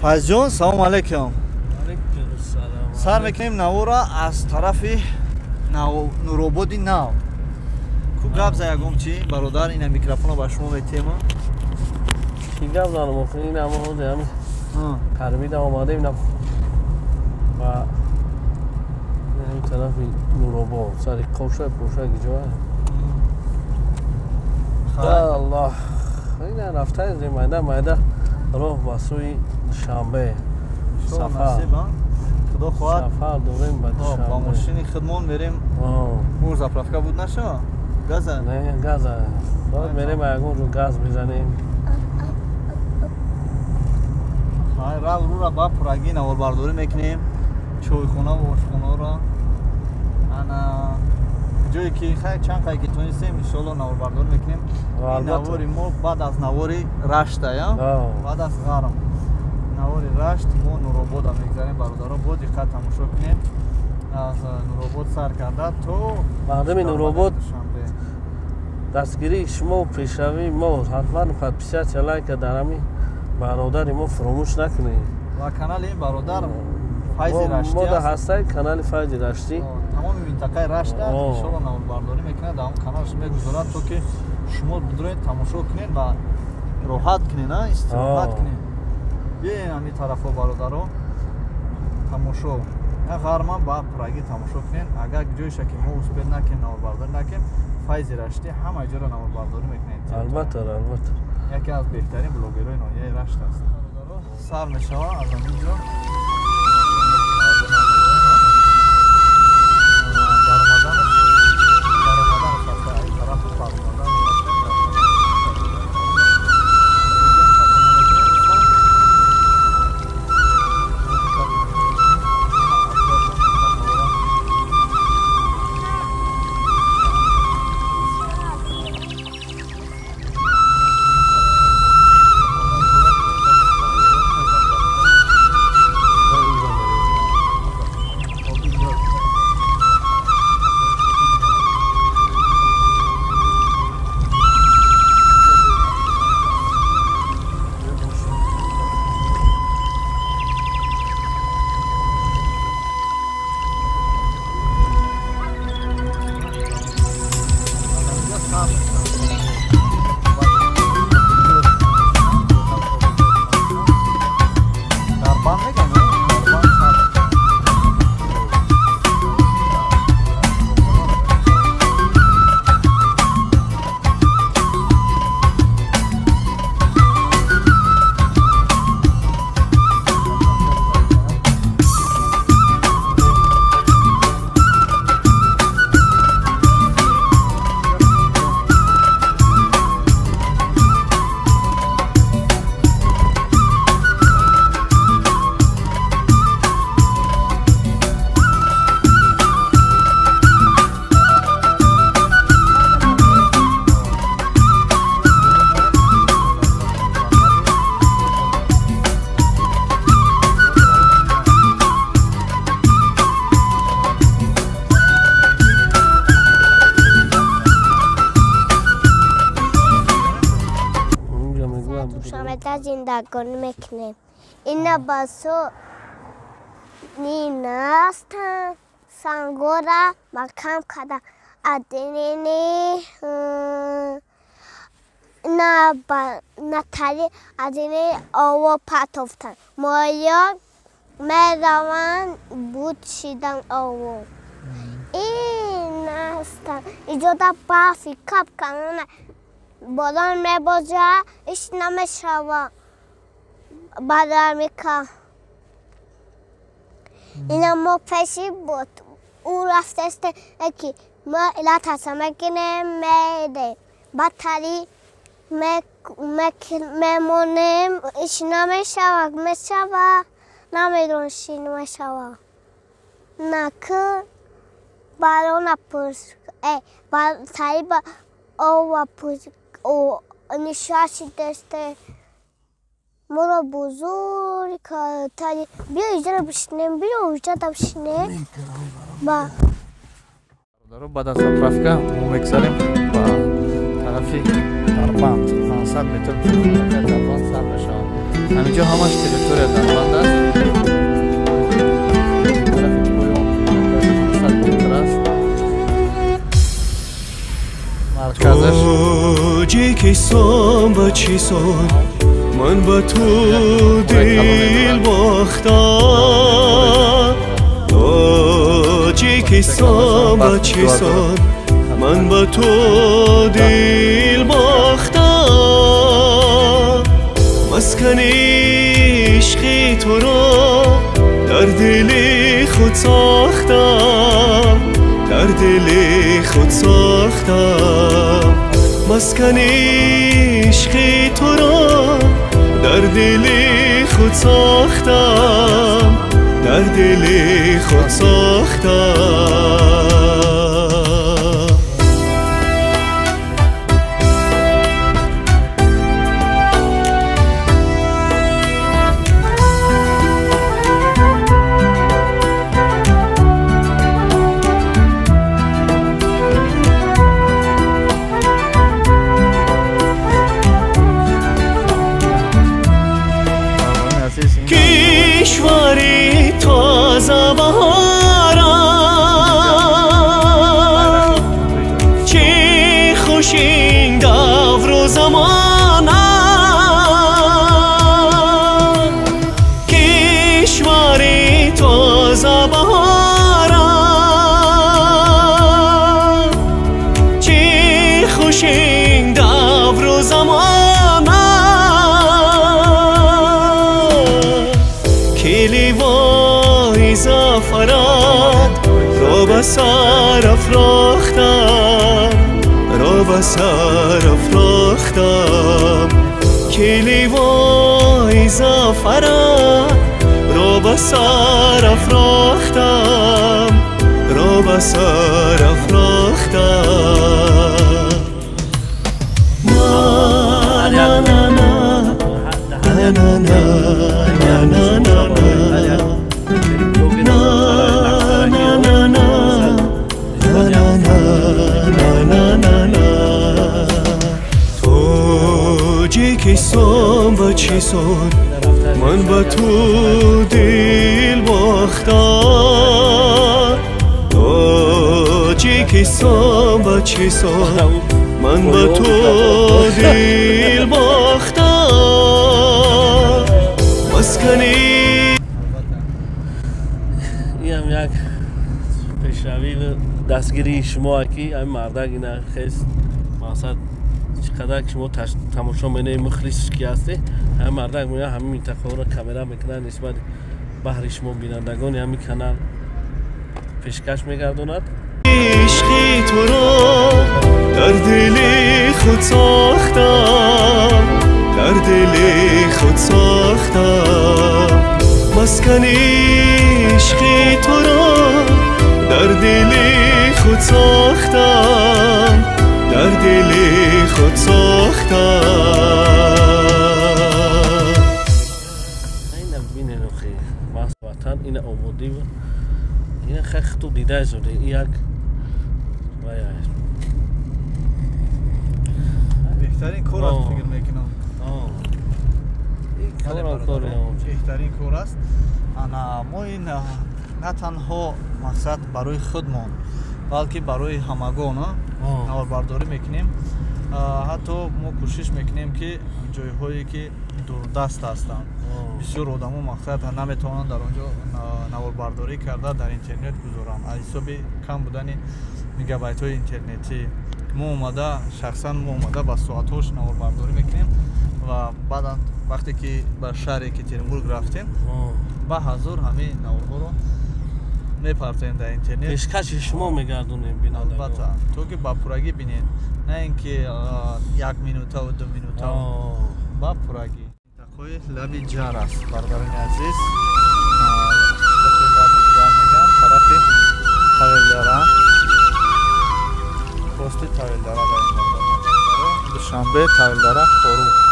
Fazjon, салом алейкум. Алейкум салом. Сар мекунем навора аз тарафи Нурободи нав. Ку гап за ягом чи бародар ина микрофона ба шумо метем. Чи гап занам ин ама ҳоз ами. Карбида омадем на ва ин тарафи Нуробод сари коша гиҷоа. Аллоҳ. Ина рафта майда роҳ ба суи Шанбе. Сафар. Худо хоҳад. Сафар дорем ба Шанбе. Ба мошини хидмон мерем. Мур заправка буд наша? Газа? Не, газа. Бояд мерем ягон ҷо газ бизанем. Ҳай, рура ба пурагӣ наворбардорӣ мекунем. Чойхона ва ошхонаро. Ана ҷое ки хай чанд қай ки тонистем иншоалло наворбардорӣ мекунем. Ин навори мо баъд аз навори Рашта, я? Баъд аз Ғарм. Навори Рашт мо Нуробода мегзарем бародаро. Бо диққат тамошо кунем. аз Нуробод сар карда то мардуми Нуробод дастгирии шумо пешравии мо ҳатман подписатсия лайка дар ҳами бародари мо фуромӯш накунед ва канали ин бародар Файзи Рашти мо дар ҳастаи канали Файзи Рашти тамоми минтақаи Рашта иншоалло наворбардорӣ мекунад дар он каналш мегузорад то ки шумо бидроед тамошо кунед ва роҳат кунед истироҳат кунед биёед ҳамин тарафо бародаро тамошо ғарман ба пурагӣ тамошо кунед агар ҷойша ки мо успед накунем наворбардорӣ накунем Файзи Рашти ҳама ҷоро наворбардорӣ мекунед албатта яке аз беҳтарин блогерои ноҳияи Рашт аст сар мешавад аз ҳаминҷо زندگانی میکنیم اینا باسو نیناستن سنگورا مکم کده ادینی نتالی ادینی آوا پاتوفتن مایا میروان بود شیدن آوا این هستن اینجا دا بافی کپ کنن بادان میبازه ایش نمیشوه بدر میکن اینا ما پیشی بود او رفته است اکی ما علت هستم اکنه میده بدتری میمونیم ایش نمیشوه میشوه نمیدونشی نمیشوه نکه برای نپرس بدتری با او پرس او نشاشی دسته مرا بزرگ کاری بیا اینجا بشینیم بیا اونجا بشینیم با بعد از заправка ما میگذاریم با طرفی دربند 500 متر دربند سر میشوند همینجا همش تریتوریا دربند است. طرف پایان 700 متر است. مرکزش اوجی که سام با چی سان من با تو دل باختم اوجی که سام با چی سان من با تو دل باختم مسکن عشقی تو را در دل خود ساختم در دل خود ساختم مسکن عشقی تو را در دل خود ساختم در دل خود ساختم کشوری تازه بهارم چه خوش این دور و زمانم کشوری تازه بهارم چه خوش این دور و زمانم لیوای زفرت را به سر افراختم را به سر افراختم که لیوای زفرت را به سر افراختم را به سر افراختم نه نه نه نه نه نه نه که سام با چی سان من با تو دل باختم توجی که سام با چی سان من با تو دل باختم مسکنی این هم یک پیشروی و دستگیری شما اکی همین مردک اینه خیست مقصد چقدر که شما تماشا منه مخلص کی هسته همین مردک میگه همین منطقه رو کامرا میکنن نسبت بهر شما بینندگان همین کانال پیشکش میگردوند عشقی تو را در دل خود ساختم در دل خود ساختم مسکن عشقی تو را در دل خود ساختم در دل خود ساختم این بین نوخی ماست وطن این آمودی و این خیلی تو دیده شده این یک بهترین کار است فکر میکنم بهترین کار است ما این نه تنها مقصد برای خودمان بلکه برای همگان نواربرداری میکنیم حتی ما کوشش میکنیم که جایهایی که دوردست هستند بسیار آدما مقصد نمیتوانند در اونجا نواربرداری کرده در اینترنت گذارند از حساب کم بودن میگابایت های اینترنتی ما اومده شخصا ما اومده با ساعت‌هاش نواربرداری میکنیم و بعد وقتی که به شهر یکاترینبورگ رفتیم با حضور همه نوارها رو میپرتیم در اینترنت پیشکش شما میگردونیم بینندگان البته تو که با پورگی بینید نه اینکه 1 مینوته و 2 مینوته با پورگی تقوی لبی جر است برادران عزیز لبی جر میگن طرف حویلداره پست حویلداره دوشنبه حویلداره خورو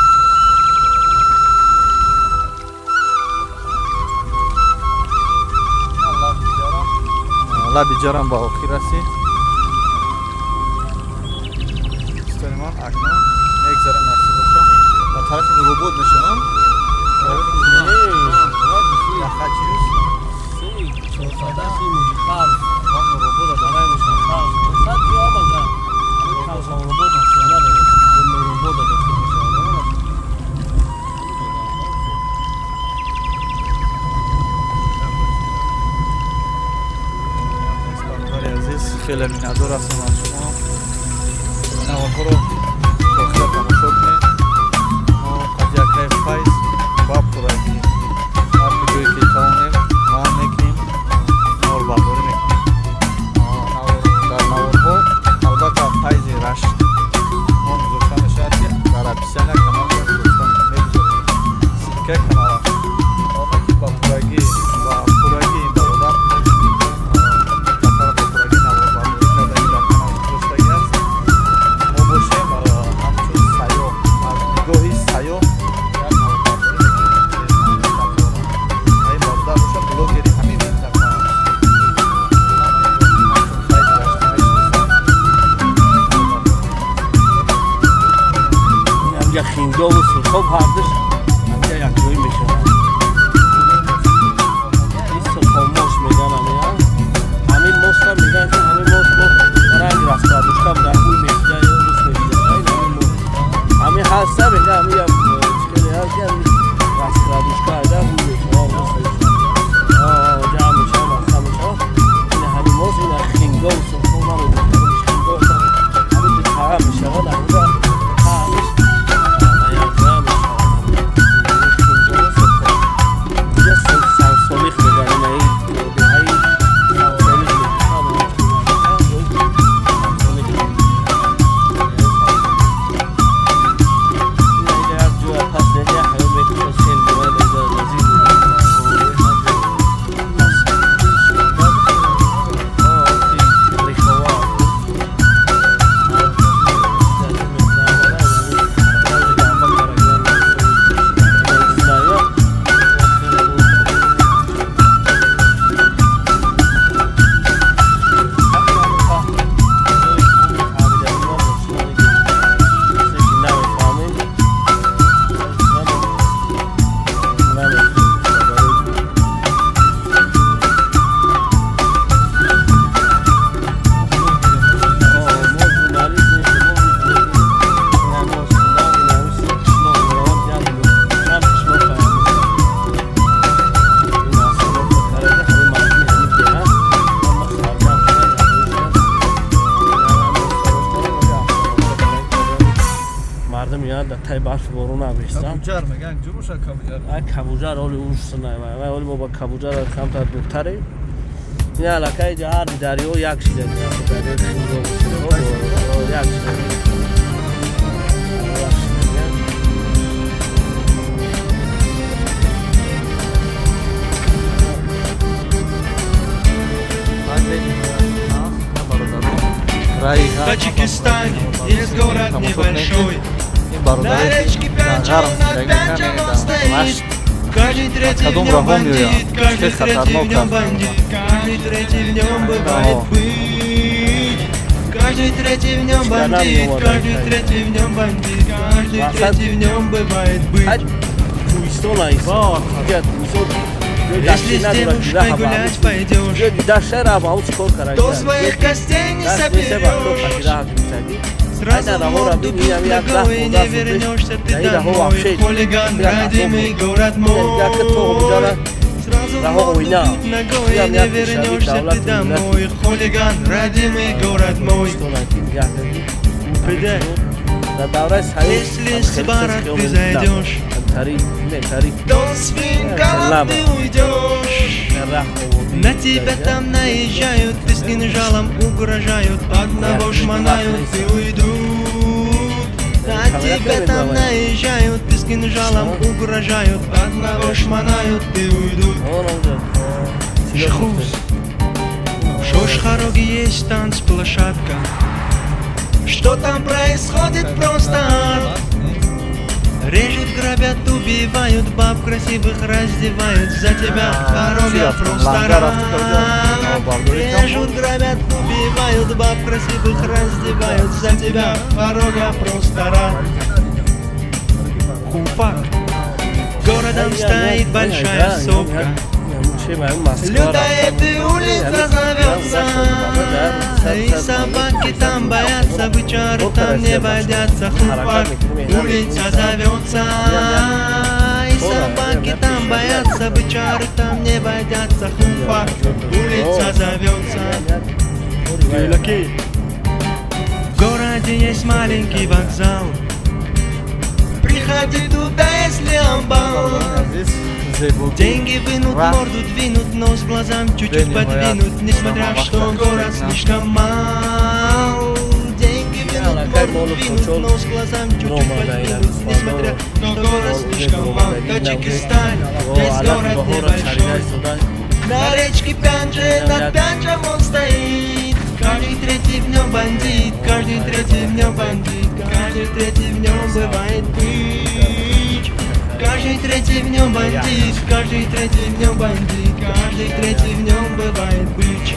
لبی جرم با آخی رسید استریمان اکنون یک ذره نصیب باشه و طرف روبود میشه خیلی مینادور هستم از شما نوارها رو داخل تماشا کنید قضیه که فایز با پورگی هر کجایی که توانیم ما میکنیم نوار برداری میکنیم در نوارها البته فایز رشت ما گذاشته میشد که در اپیسیان کانال گذاشته میگذاریم سکه کانال آنها که با پورگی برادر خینگا و سرخاب هردش همجا یک جایی میشه این سرخاموش میگن همین موست هم میگن که همین موست رو رنگ رستادوشکا در اوی میشه یا روز میشه همین هسته میگه همین چکلی هست که همین رستادوشکا در اوی میشه جا میشه مخصا میشه این همین موست این خینگا و سرخاب هم میشه همین دیگه میشه و در اونجا تای برف بارون آبیستم. کبوتر میگن جوش کبوتر. کبوتر اولی اونش سنای ما اولی ما با کبوتر کم تا دورتره. این علاقه جهار دریو یک شده. یک Таджикистане есть город небольшой. На речке Пянчан над Пянчаном стоит. Каждый третий в нем бандит, каждый третий в нем бандит, каждый третий в нем бывает быть. Каждый третий в нем бандит, каждый третий в нем бандит, каждый третий в нем бывает быть. Если с девушкой гулять пойдешь, то своих костей не соберешь. Сразу в воду тут ногой не вернешься ты домой. Хулиган, родимый город мой. Сразу в воду тут ногой не вернешься ты домой. Хулиган, родимый город мой. Если с бара ты зайдешь, то с фингалом ты уйдешь. На тебя там наезжают и с кинжалом угрожают. Одного шмонают и уйдут. На тебя там наезжают и с кинжалом угрожают. Одного шмонают и уйдут. Шхуз. В Шошхароге есть танцплощадка. Что там происходит просто? Режут, грабят, убивают, баб красивых раздевают. За тебя дорога просто рад. Режут, грабят, убивают, баб красивых раздевают. За тебя дорога просто рад. Купак. Городом стоит большая сопка. Лютая эта улица зовется. И собаки там боятся, бычары там не водятся. Хупак, улица зовется. И собаки там боятся, бычары там не водятся. Хупак, улица зовется. Гейлаки. В городе есть маленький вокзал. Приходи туда, если амбал. Деньги вынут, морду двинут, нос глазам чуть-чуть подвинут, несмотря что город слишком мал. Деньги вынут, морду двинут, нос глазам чуть-чуть подвинут, несмотря что город слишком мал. Таджикистан, весь город небольшой. На речке Пянджи, над Пянджем он стоит. Каждый третий в нем бандит, каждый третий в нем бандит, каждый третий в нем бывает бич. Каждый третий в нем бандит, каждый третий в нем бандит, каждый третий в нем бывает бич.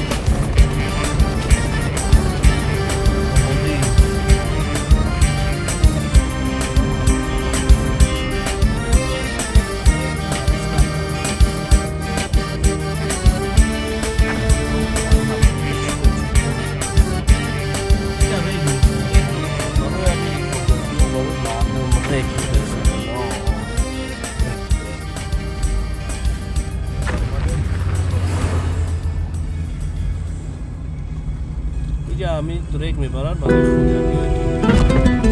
همین ترک میبرن برای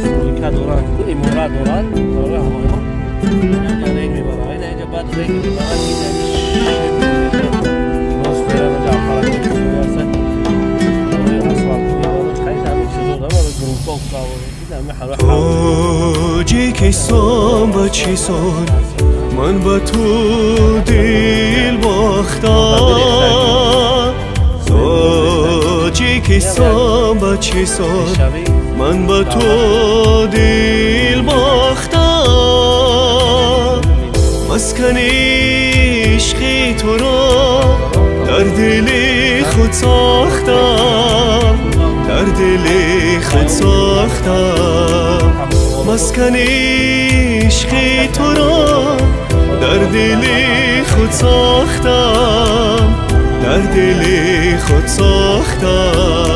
شوریکا دوران امارات دوران برای همایون اینجا ریک میبرن اینجا بعد ریک میبرن اینجا روز برای مجا فرق میبرن اسواق میبرن خیلی همین چیزو دارم برای گروپا افتاده تاجیکستان با چیسان من با تو دل باختم تاجیکستان با چیسان من با تو دل باختم مسکن عشقی تو را در دل خود ساختم در دل خود ساختم مسکن عشقی تو را در دل خود ساختم در دل خود ساختم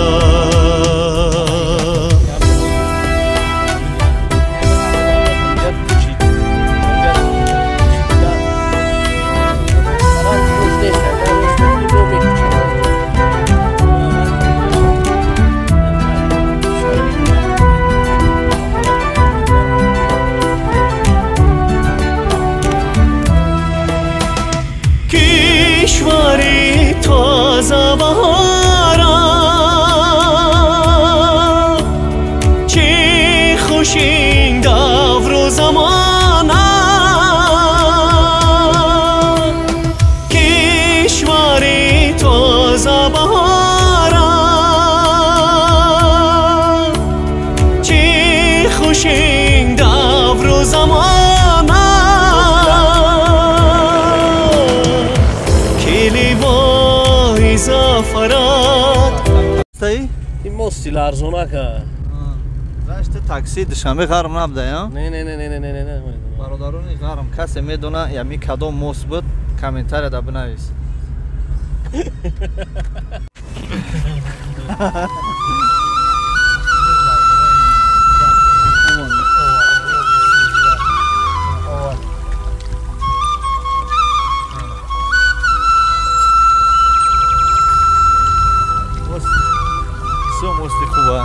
کشوری تازه بهارم چه خوش این دور و زمانم کشوری تازه بهارم چه خوش این دور و زمانم این ماستی لرزونه که زشت تاکسی دشنبه غرم نبده یا؟ نه نه نه نه نه نه نه برادرانی غرم کسی میدونه یمی کدام موس بود کامنتر ده بنویس موستی خوبه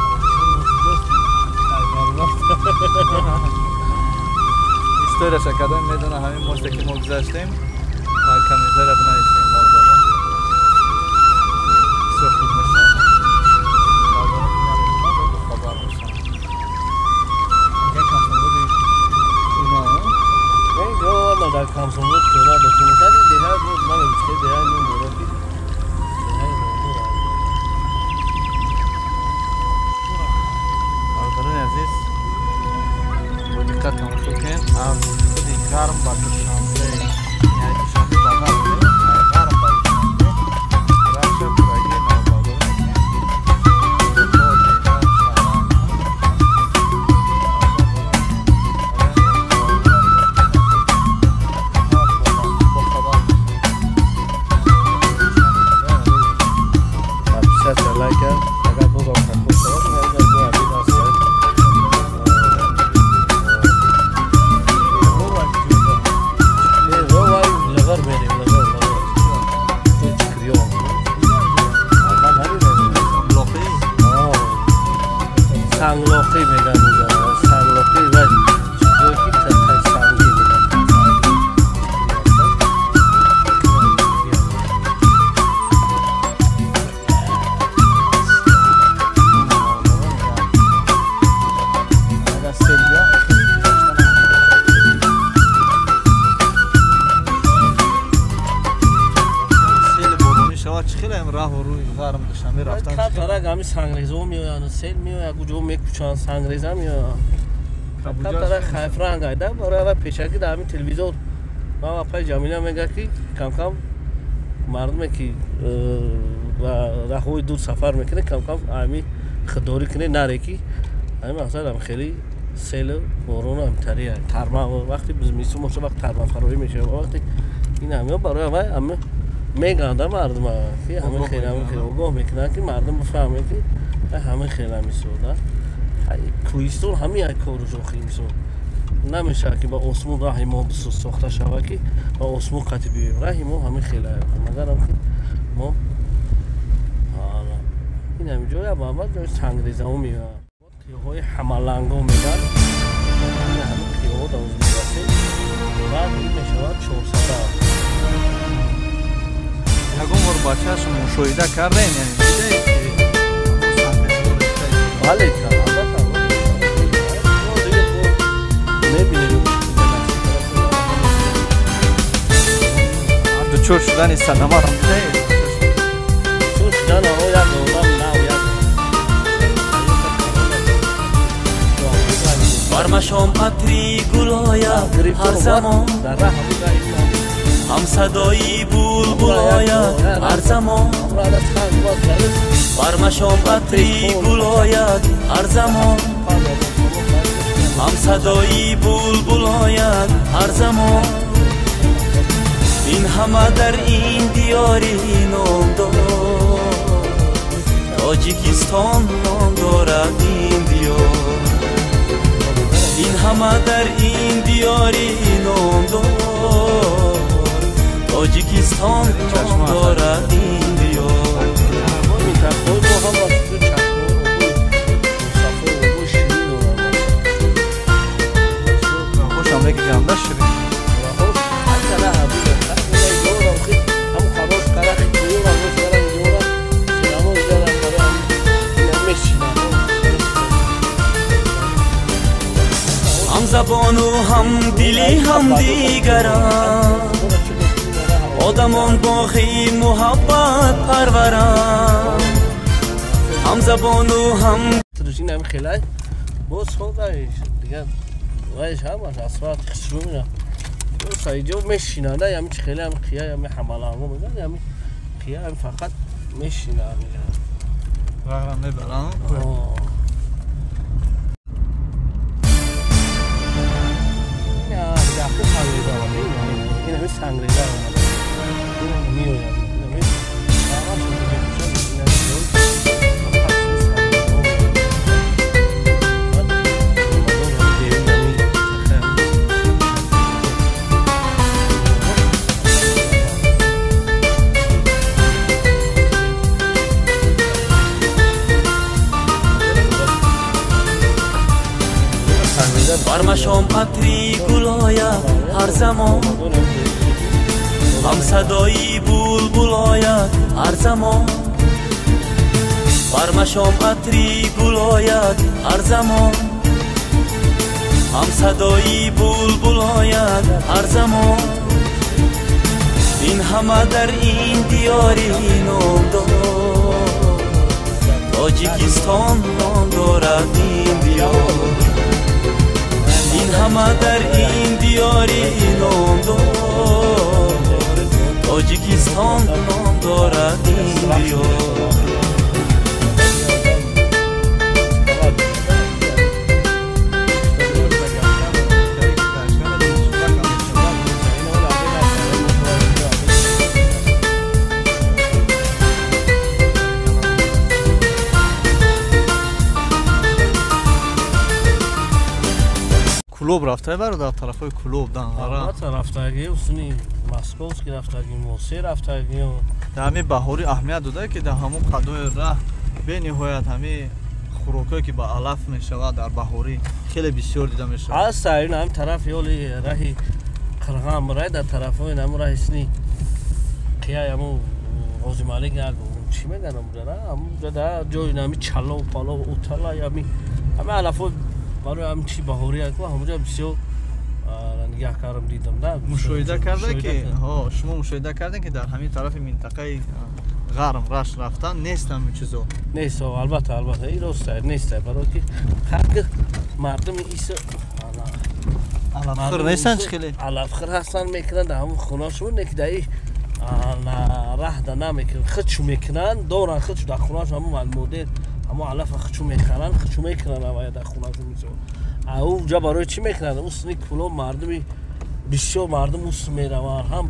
استوریش کدام میدونه همین موستی که ما گذاشتیم کامنتر بنویسیم بازارم بسیار خوب میشه خبر میشه اینجا کمسون بودی اونا اینجا در کمسون بود اونا دکیمتری دیگه بود من بیشتر دیگه این دوراتی عزیز با دقت تماشا کن از خود گرم با دوشنبه یعنی دوشنبه با غرب غرم با دوشنبه رفته برای نوبادان چه خیلی هم راه و روی غرم داشتم رفتن کم ترک همی سنگریزا میآیند سیل میآید کجا میکشند سنگریزا میآید کم ترک خیف رنگ ایده برای پیشکی در همین تلویزیون ما پای جمیله میگه که کم کم مردمی که راهوی دور سفر میکنه کم کم همی خداری کنه نره که همین مثلا هم خیلی سیل بارون هم تریه ترما وقتی میسو باشه وقت ترما فراری میشه وقتی این همه برای همه میگنده مردم که همه خیلی اوگاه میکنن که مردم بفهمه که همه خیلی میسودن کویستون همه یک کارو جوخی میسود نمیشه که با اسمون راهی ما ساخته شود که با اسمون قطع بیاییم راهی ما همه خیلی مگر هم که ما این همه جای با همه جای سنگریزه ها میگن های حملنگ ها میگن این همه خیلی دوز میرسه بعد این میشود 400 یکم بار بچه هاشون مشاهده کردین یعنی بله کردم میبینیم چور شدن سنما رو میده چور شدن آقا یک دولم نو یک برمشام عطری گل آید هر زمان هم صدایی بلبل آید هر زمان برمشام عطری گل آید هر زمان هم صدایی بلبل آید هر زمان این همه در این دیاری نام دارد تاجیکستان نام دارد این دیار این همه در این دیاری نام دارد تاجیکستان نام دارد این دیار خوشم بگی گنده شدیم هم زبان و هم دلی هم دیگران آدمان باقی محبت پروران هم زبان و هم ترشین هم خیلی باز خودش دیگه وایش هم باش اصفات خشرو مینا سایجو میشیننده یعنی خیلی هم خیلی هم حملانگو میگن یعنی خیلی هم فقط میشینن میگن راه میبرن این همه سنگریزه آمده این همه میوید برمشام عطری گل آید هر زمان هم صدایی بلبل آید هر زمان برمشام عطری گل آید هر زمان هم صدایی بلبل آید هر زمان این همه در این دیاری نام دارد تاجیکستان نام دارد این دیار این همه در این دیاری نام دارد تاجیکستان نام دارد این دیار کلوب رفته برادر طرفای کلوب دنغره رفتگی اصولی مسکوسکی رفتگی موسی رفتگی در همین بهاری اهمیت داده که در همون قدوی راه به نهایت همین خوراکایی که با علف میشود در بهاری خیلی بسیار دیده میشه هست این هم طرف یولی راهی قرغام رای در طرف های نمو راه سنی قیای همون غازی مالک نگه چی میگن همون در جای نمی چلا و پالا و اوتلا همه علف ها برای هم چی بهاری هست همونجا بسیار نگه کارم دیدم نه مشاهده کرده که شما مشاهده کردین که در همین طرف منطقه гарм рашт рафтан нестам чизо. Нест, албатта, ин рост нест, барои ки халқи мардуми ис алафхир нестан чи хеле? алафхир ҳастанд мекунанд ҳамон хунашон некидаи раҳда намекунанд хичу мекунанд доранд хичу дар хунашон ҳамон модел ҳамон алафа хичу мехаранд хичу мекунанд авая дар хунашон мисол ауҷа барои чӣ мекунанд усни куло мардуми бисёр мардум ус мераванд ҳам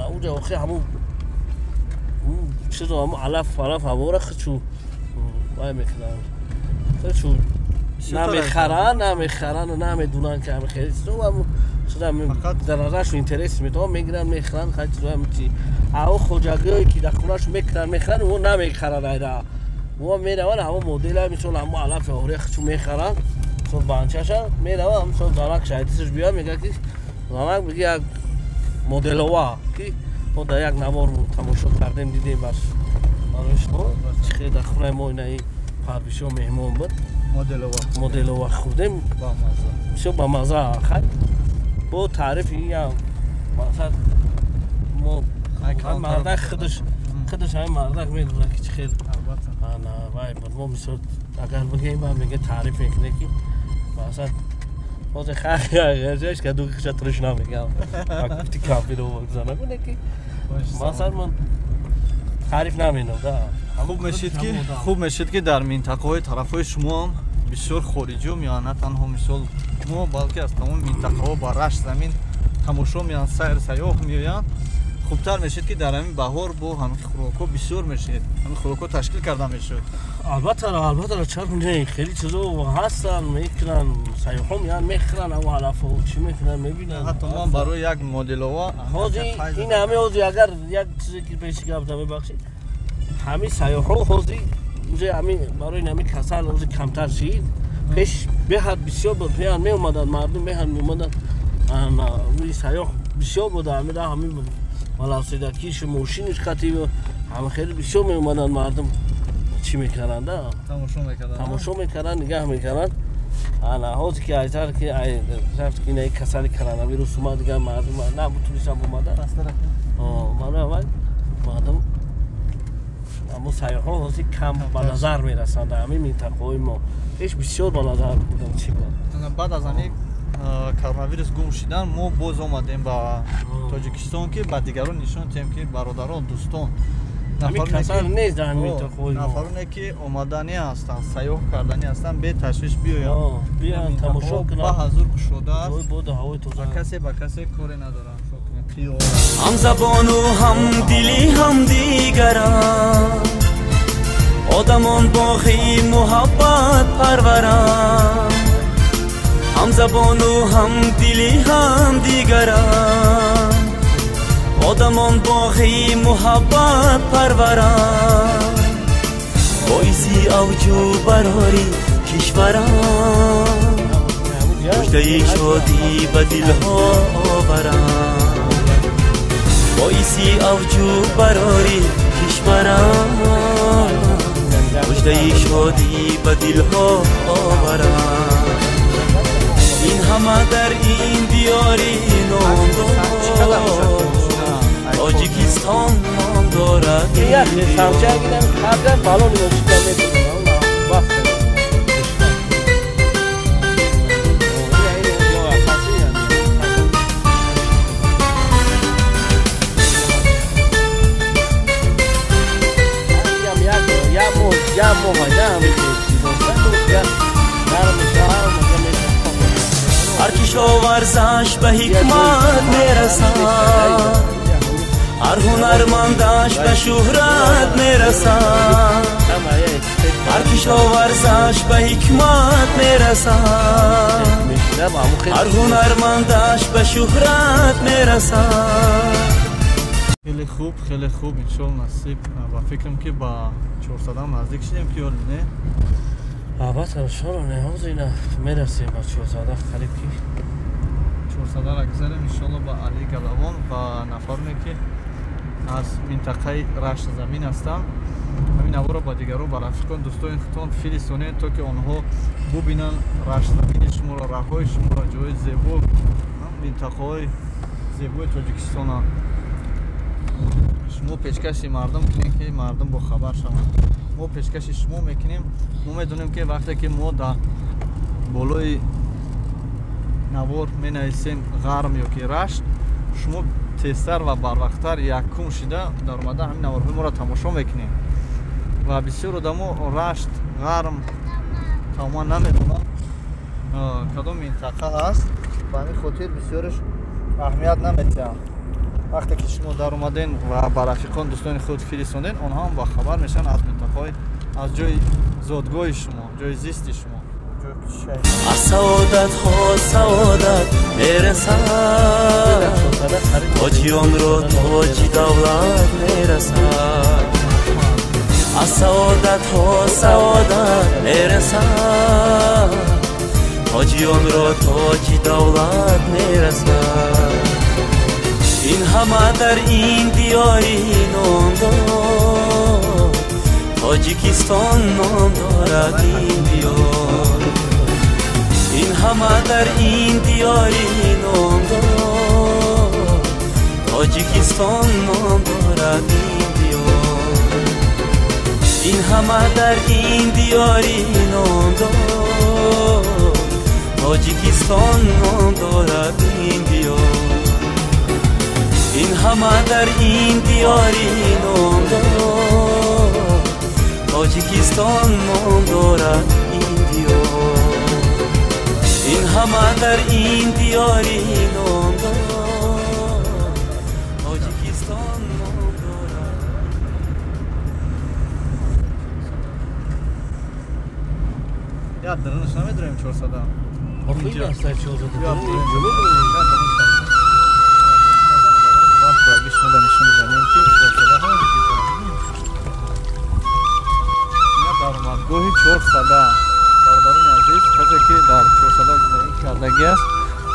ауҷа охир ҳамон чизо ҳамон алаф ҳавора хичу вай мекунанд хичу намехаранд намедунанд ки ҳами хеле чизо дарарашу интерес метавон мегиранд мехаранд хай чизо ҳамчи ао хоҷагиҳое ки дар хунашон мекунанд мехаранд во намехаранд айра во мераванд ҳамон модела мисол ҳамон алафи охира хичу мехаранд мисол банчаша мераванд мисол занак шайдисаш биёяд мегӯяд ки занак биги як моделова ки мо дар як навор тамошо кардем дидем бас барои шумо чӣ хеле дар хунаи мо инаи парвишо меҳмон буд моделова хӯрдем бисёр бамаза хай бо таърифи ям масад мо мардак худаш ҳамин мардак медонад ки чӣ хел вай мо мисол агар бигем ба мега таъриф мекунем ки масад ҳозир хайш ка ду киша тришна мегам акти кампиро вогзана гуне ки масад ман таъриф наменам да хуб мешид ки дар минтақаҳои тарафҳои шумо ҳам бисёр хориҷиҳо меоянд на танҳо мисол мо балки аз тамоми минтақаҳо ба рашт замин тамошо меоянд сайр сайёҳ меоянд хубтар мешид ки дар ҳамин баҳор бо ҳамин хӯрокҳо бисёр мешид ҳамин хӯрокҳо ташкил карда мешуд албатта чаро не хеле чизо ҳастанд мекунанд сайёҳо меоянд мехӯранд аво алафо чӣ мекунанд мебинанд ҳатто ман барои як моделова ҳозир ин ҳаме ҳозир агар як чизе ки пеши гапда мебахшед ҳамин сайёҳо ҳозир уже ҳамин барои ҳамин касал ҳозир камтар шид пеш беҳад бисёр буд меан меомаданд мардум меҳад меомаданд сайёҳ бисёр буда ҳамин велосипедакишу мошиниш қатиб ҳама хеле бисёр меомаданд мардум чӣ мекарданд тамошо мекарданд нигаҳ мекарданд ҳозир ки айтар ки инаи касали коронавирус омад дигар мардум наметунистанд омадан барои мардум аммо сайёҳо ҳозир кам ба назар мерасанд дар ҳамин минтақаҳои мо пеш бисёр ба назар будам чӣ буд баъд аз ҳамин коронавирус гум шидан мо боз омадем ба тоҷикистон ки ба дигарон нишон диҳем ки бародарон дӯстон нафароне ки омадани ҳастанд сайёҳ кардани ҳастанд бе ташвиш биёянд тамошо кунанд ба ҳазур кушодааст касе ба касе коре надоранд ҳамзабону ҳамдили ҳамдигаранд одамон боғи муҳаббат парваранд ҳамзабону ҳамдили ҳамдигаранд одамон боғи муҳаббат парваранд боиси авҷу барори кишваранд муждаи шодӣ ба дилҳо оваранд боиси авҷу барори кишваранд муждаи шодӣ ба дилҳо оваранд ин ҳама дар ин диёри номдор тоҷикистон ном дорад ҳар кишоварзаш ба ҳикмат мерасад ҳар ҳунармандаш ба шӯҳрат мерасад ҳар кишоварзаш ба ҳикмат мерасад ҳар ҳунармандаш ба шӯҳрат мерасад хеле хуб иншоалло насиб ва фикрам ки ба 400 наздик шидем ки ёле не албатта иншоалло не ҳозир ина мерасем ба 400 қариб ки 400 ра гузарем иншоалло ба Али Галавон ва нафароне ки аз минтақаи рашт замин ҳастанд ҳамин аввора ба дигаро ба рафиқон дӯстони худтон фиристонед то ки онҳо бубинанд рашт замини шуморо раҳҳои шуморо ҷои зебо минтақаҳои зебои тоҷикистонанд شما پیشکشی مردم کنیم که مردم با خبر شوند. ما پیشکشی شما میکنیم. ما میدونیم که وقتی که ما در بالای نوار می نویسیم غرم یا که رشت، شما تیزتر و بروقتر یکم شده در اومده همین نوارهای ما را تماشا میکنیم و بسیار آدما رشت غرم تمام نمیدونن کدام منطقه هست و همین خاطر بسیارش اهمیت نمیدن. وقتی که شما در اومدین و بر رفیقان دوستان خود فرستادین، آنها هم با خبر میشن از منطقه‌های از جای زادگاه شما، جای زیست شما. از سعادت ها سعادت میرسد، تاجی عمر و تاجی دولت میرسد. از سعادت ها سعادت میرسد، تاجی عمر و تاجی دولت میرسد. این همه در این دیاری نام دارد، تاجیکستان نام دارد این دیار. این همه در این دیاری نام دارد، تاجیکستان نام دارد این دیار. این همه در این دیاری نام دارد، تاجیکستان نام دارد این دیار. این همه در این دیاری نام دارد، تاجیکستان نام دارد این دیار. این همه در این دیاری نام دارد، تاجیکستان نام دارد. یا درنش نمیدونیم 400. خیلی است 400. گاهی 400 برادران عزیز، کسی که در 400 زندگی کردگی است،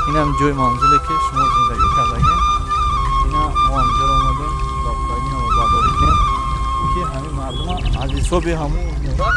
این هم جای منزلی که شما زندگی کردگی. اینا ما همجا را اومدیم با پایین و برداری کنیم که همین مردم از حساب همون نورک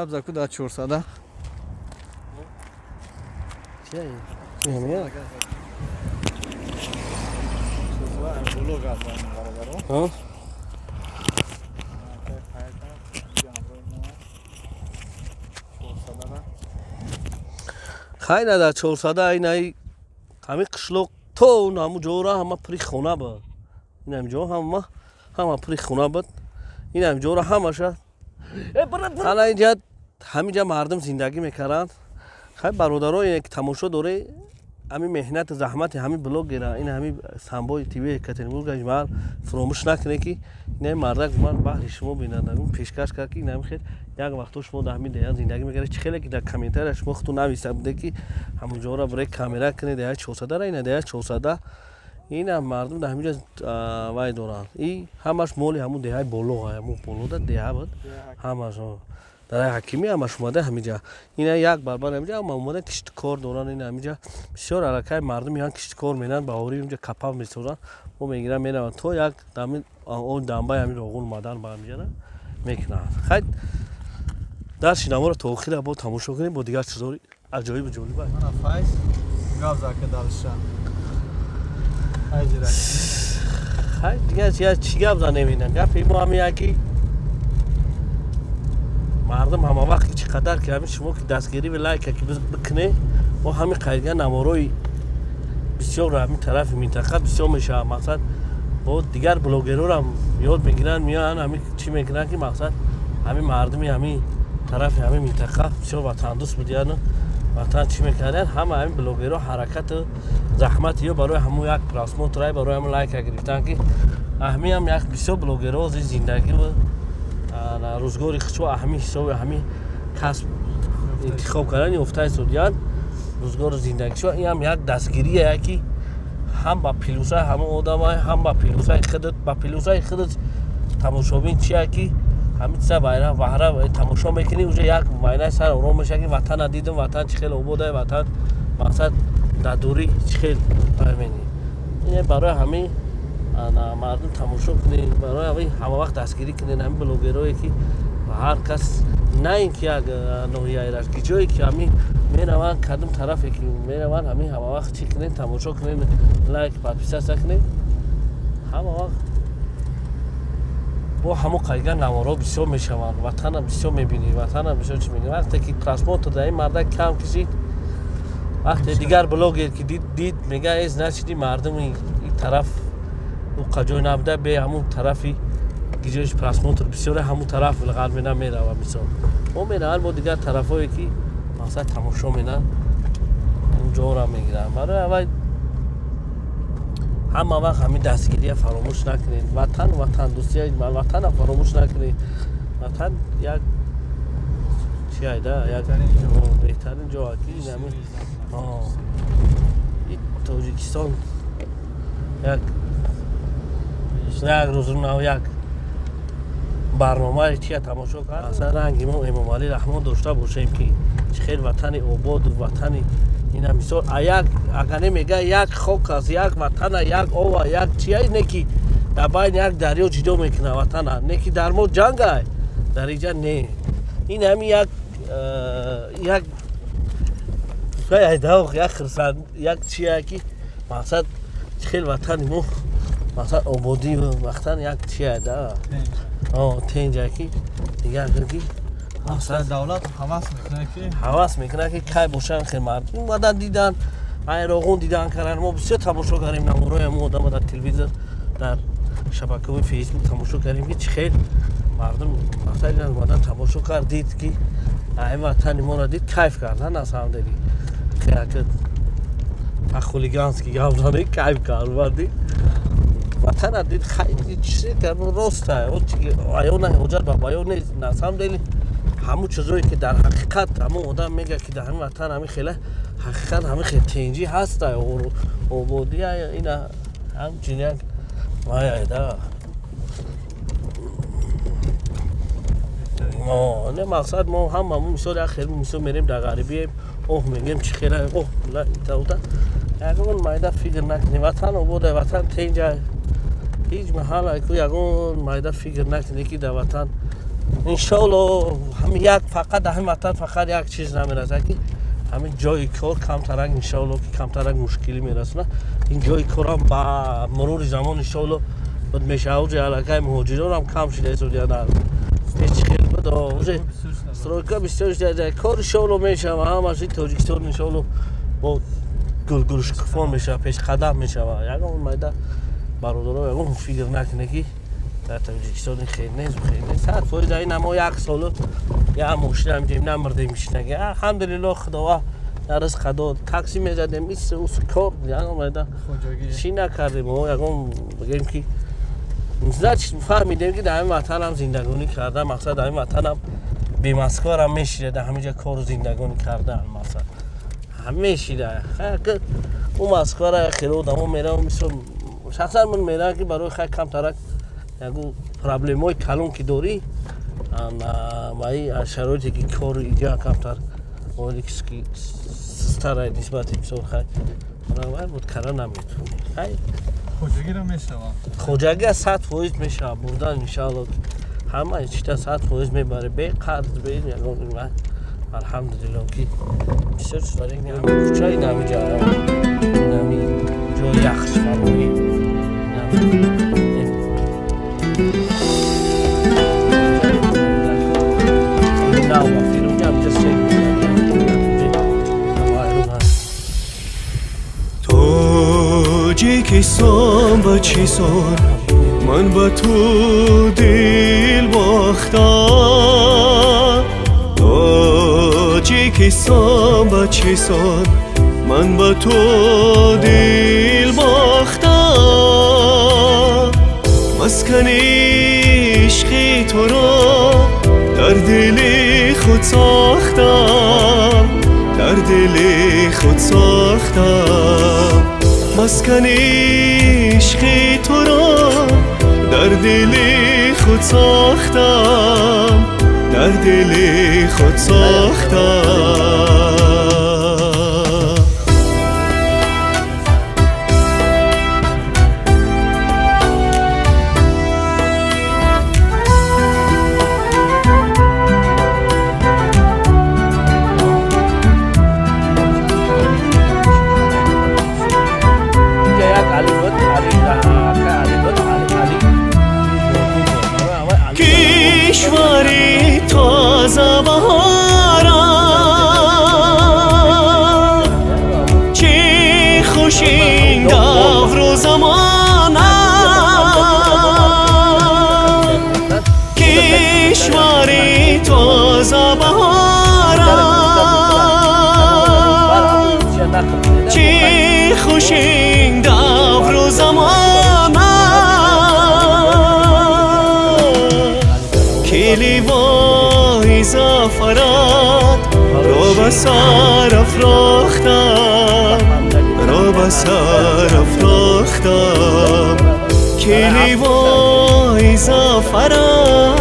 Gabza ku da 400. چیه؟ نمیاد. ها؟ خیلی نداره 400 اینایی همه قشلوق تو نامو جورا همه پری خونه بود این هم جو همه پری خونه بود این هم جورا همه شد حالا اینجا همینجا مردم زندگی میکردن خیلی برادرها اینه که تماشا داره همین مهنت زحمت همین بلوگ گیره این همین سنبای تیوی کاترینبورگ اجمال فراموش نکنه که این مردک من بحر شما بیننده اون پیشکش کرد که این همین خیلی یک وقت شما در همین دیگه زندگی میگره چه خیلی که در کامنتر شما خودتون نویسه بوده که همونجا را برای کامera کنه دیگه 400 را اینه دیگه 400 این هم مردم در همینجا وای دوران این همش مولی همون دیگه بلوغ همون بلوغ دیگه بود همش در حکیمی همش اومده همینجا اینا یک بار همینجا ما اومده کشت کار دوران این همینجا بسیار علاقه مردم میان کشت کار میکنن با اوری اونجا کپاو میسازن و میگیرن میرن تو یک دم اون دنبای همین روغن مادن با همینجا میکنن خیلی در شنوا رو تا آخر با تماشا کنیم با دیگر چیزای عجایب جالب بود انا فایز Gabza که دالشا خیلی دیگه چی گابزا نمیدن گپی ما هم یکی مردم همه وقتی چقدر که همین شما که دستگیری و لایک که بکنه و همین قیدگاه نماروی بسیار همین طرف منطقه بسیار میشه مقصد با دیگر بلوگرها هم یاد میگیرن میان همین چی میکنن که مقصد همین مردمی همین طرف همین منطقه بسیار وطن دوست بودن وطن چی میکنن همین بلوگرها حرکت زحمت یا برای همون یک پراسموت برای همون لایک گرفتن که همین هم یک بسیار بلوگرها زندگی و روزگاری خشو اهمی حساب اهمی کسب انتخاب کردن افتای سودیان روزگار زندگی شو این هم یک دستگیریه که هم با پیلوسای همه آدمای هم با پیلوسای خودت تماشابین چیه که همین چیزا بایره وحره تماشا میکنی اونجا یک معنی سر آرام میشه که وطن دیدم وطن چه خیلی آباده وطن مقصد در دوری چه خیلی میبینی این برای همین مردم تماشا کنین برای همه وقت دستگیری کنین همین بلوگرایی که هر کس نه اینکه یک نوعی را که جایی که همین میروان کدوم طرفی که میروان همین همه وقت چی کنین تماشا کنین لایک پادپیسا کنین همه وقت با همون قیدگاه نوارا بسیار میشوند وطن هم بسیار میبینی وطن هم بسیار چی میگی وقتی که ترانسپورت در این مردک کم کشید وقتی دیگر بلوگر که دید میگه از نشدی مردم این طرف و قجای نبوده به همون طرفی گیجایش پراسموتر بسیاره همون طرف لغل میرن میره و میسان و میرن با دیگر طرف هایی که مقصد تماشا میرن اونجا را میگیرن برای اول همه وقت همین دستگیری فراموش نکنین وطن دوستی اجمال وطن فراموش نکنین وطن یک چی هایده یک بهترین جا اکی این همین تاجیکستان یک روز رو یک برنامه چیه تماشا کرد اصلا رنگ امام علی رحمان داشته باشیم که خیلی وطن آباد و وطن این مثال اگر نمیگه یک خاک از یک وطن یک آب یک چیه نکی در بین یک دریا جدا میکنه وطن نکی در ما جنگ های در اینجا نه این همین یک یک خرسند یک چیه که مقصد خیلی وطن ما مثلا آبادی و وقتا یک چیه ده تنجه که دیگه اگر که مثلا دولت حواس میکنه که که باشن خیلی مردم اومدن دیدن روغن دیدن کردن ما بسیار تماشا کردیم نمورای ما آدم در تلویزیون در شبکه و فیسبوک تماشا کردیم که چه خیلی مردم مثلا اومدن تماشا کرد دید که این وطن ما را دید کیف کردن از هم دلی که خولیگانسکی گاودانی کیف کرد وطن دید خیلی چیزی که راست آیا نه حجت با آیا نیست نسام دلی همون چیزایی که در حقیقت همون آدم میگه که در همین وطن همین خیلی حقیقت همین خیلی تنجی هست و بودی اینا همچین یک مایده نه مقصد ما همون مثال خیلی مثال میریم در غریبی میگیم چی خیلی لا ایتا یکون مایده فکر نکنی وطن بوده وطن تنجه هیچ محل اکو یکون مایده فکر نکنی که در وطن انشالله همین یک فقط همین وطن فقط یک چیز نمیرسه که همین جای کار کمترک انشالله که کمترک مشکلی میرسونه این جای کار هم با مرور زمان انشالله بود میشه اوج علاقه مهاجران هم کم شده سوریه در هیچ خیلی بود اوج سروکا بسیار شده کار انشالله میشه و هم از این تاجیکستان انشالله با گلگرشکفان میشه پیش قدم میشه و یکم میده برادرها یکم فکر نکنه که در تاجیکستان خیلی نیست صد فایده این اما یک سال یا مشکل هم دیم نمرده میشنگه الحمدلله خدا در رزق خدا تاکسی میزدیم میشه اوس کار یکم میده چی نکردیم و یکم بگیم که زد فهمیدیم که در همین وطن هم زندگانی کرده مقصد در همین وطن هم بیمسکار هم میشیده در همینجا کار زندگانی کرده مقصد همه شیده خیلی اون مسکار خیلی دمو میرم میسم شخصا من میرم که برای خیلی کم ترک یکو پرابلم های کلون که داری و این شرایطی که کار اینجا کمتر ولی کسی که سستر نسبت بسیار خیلی برای بود کارا نمیتونی خیلی خوجگی رو میشه خوجگی 100% میشه بردن انشاءالله همه چیتا 100% میبره به قرض به این یکون الحمدلله که بسیار سواری نمی کوچایی نمی جا نمی جای یخش فروی تاجیکستان بچیسان من با تو دل باختم تاجیکستان بچیسان من با تو دل باختم مسکن عشقی تو را در دل خود ساختم در دل خود ساختم مسکن عشقی تو را در دل خود ساختم در دل خود ساختم کشوری تازه بهارم چه خوش این دور و زمانم کشوری تازه بهارم چه خوش این دور و زمانم کلی وای زفرات رو به سر افراختم رو به سر افراختم کلی وای زفرات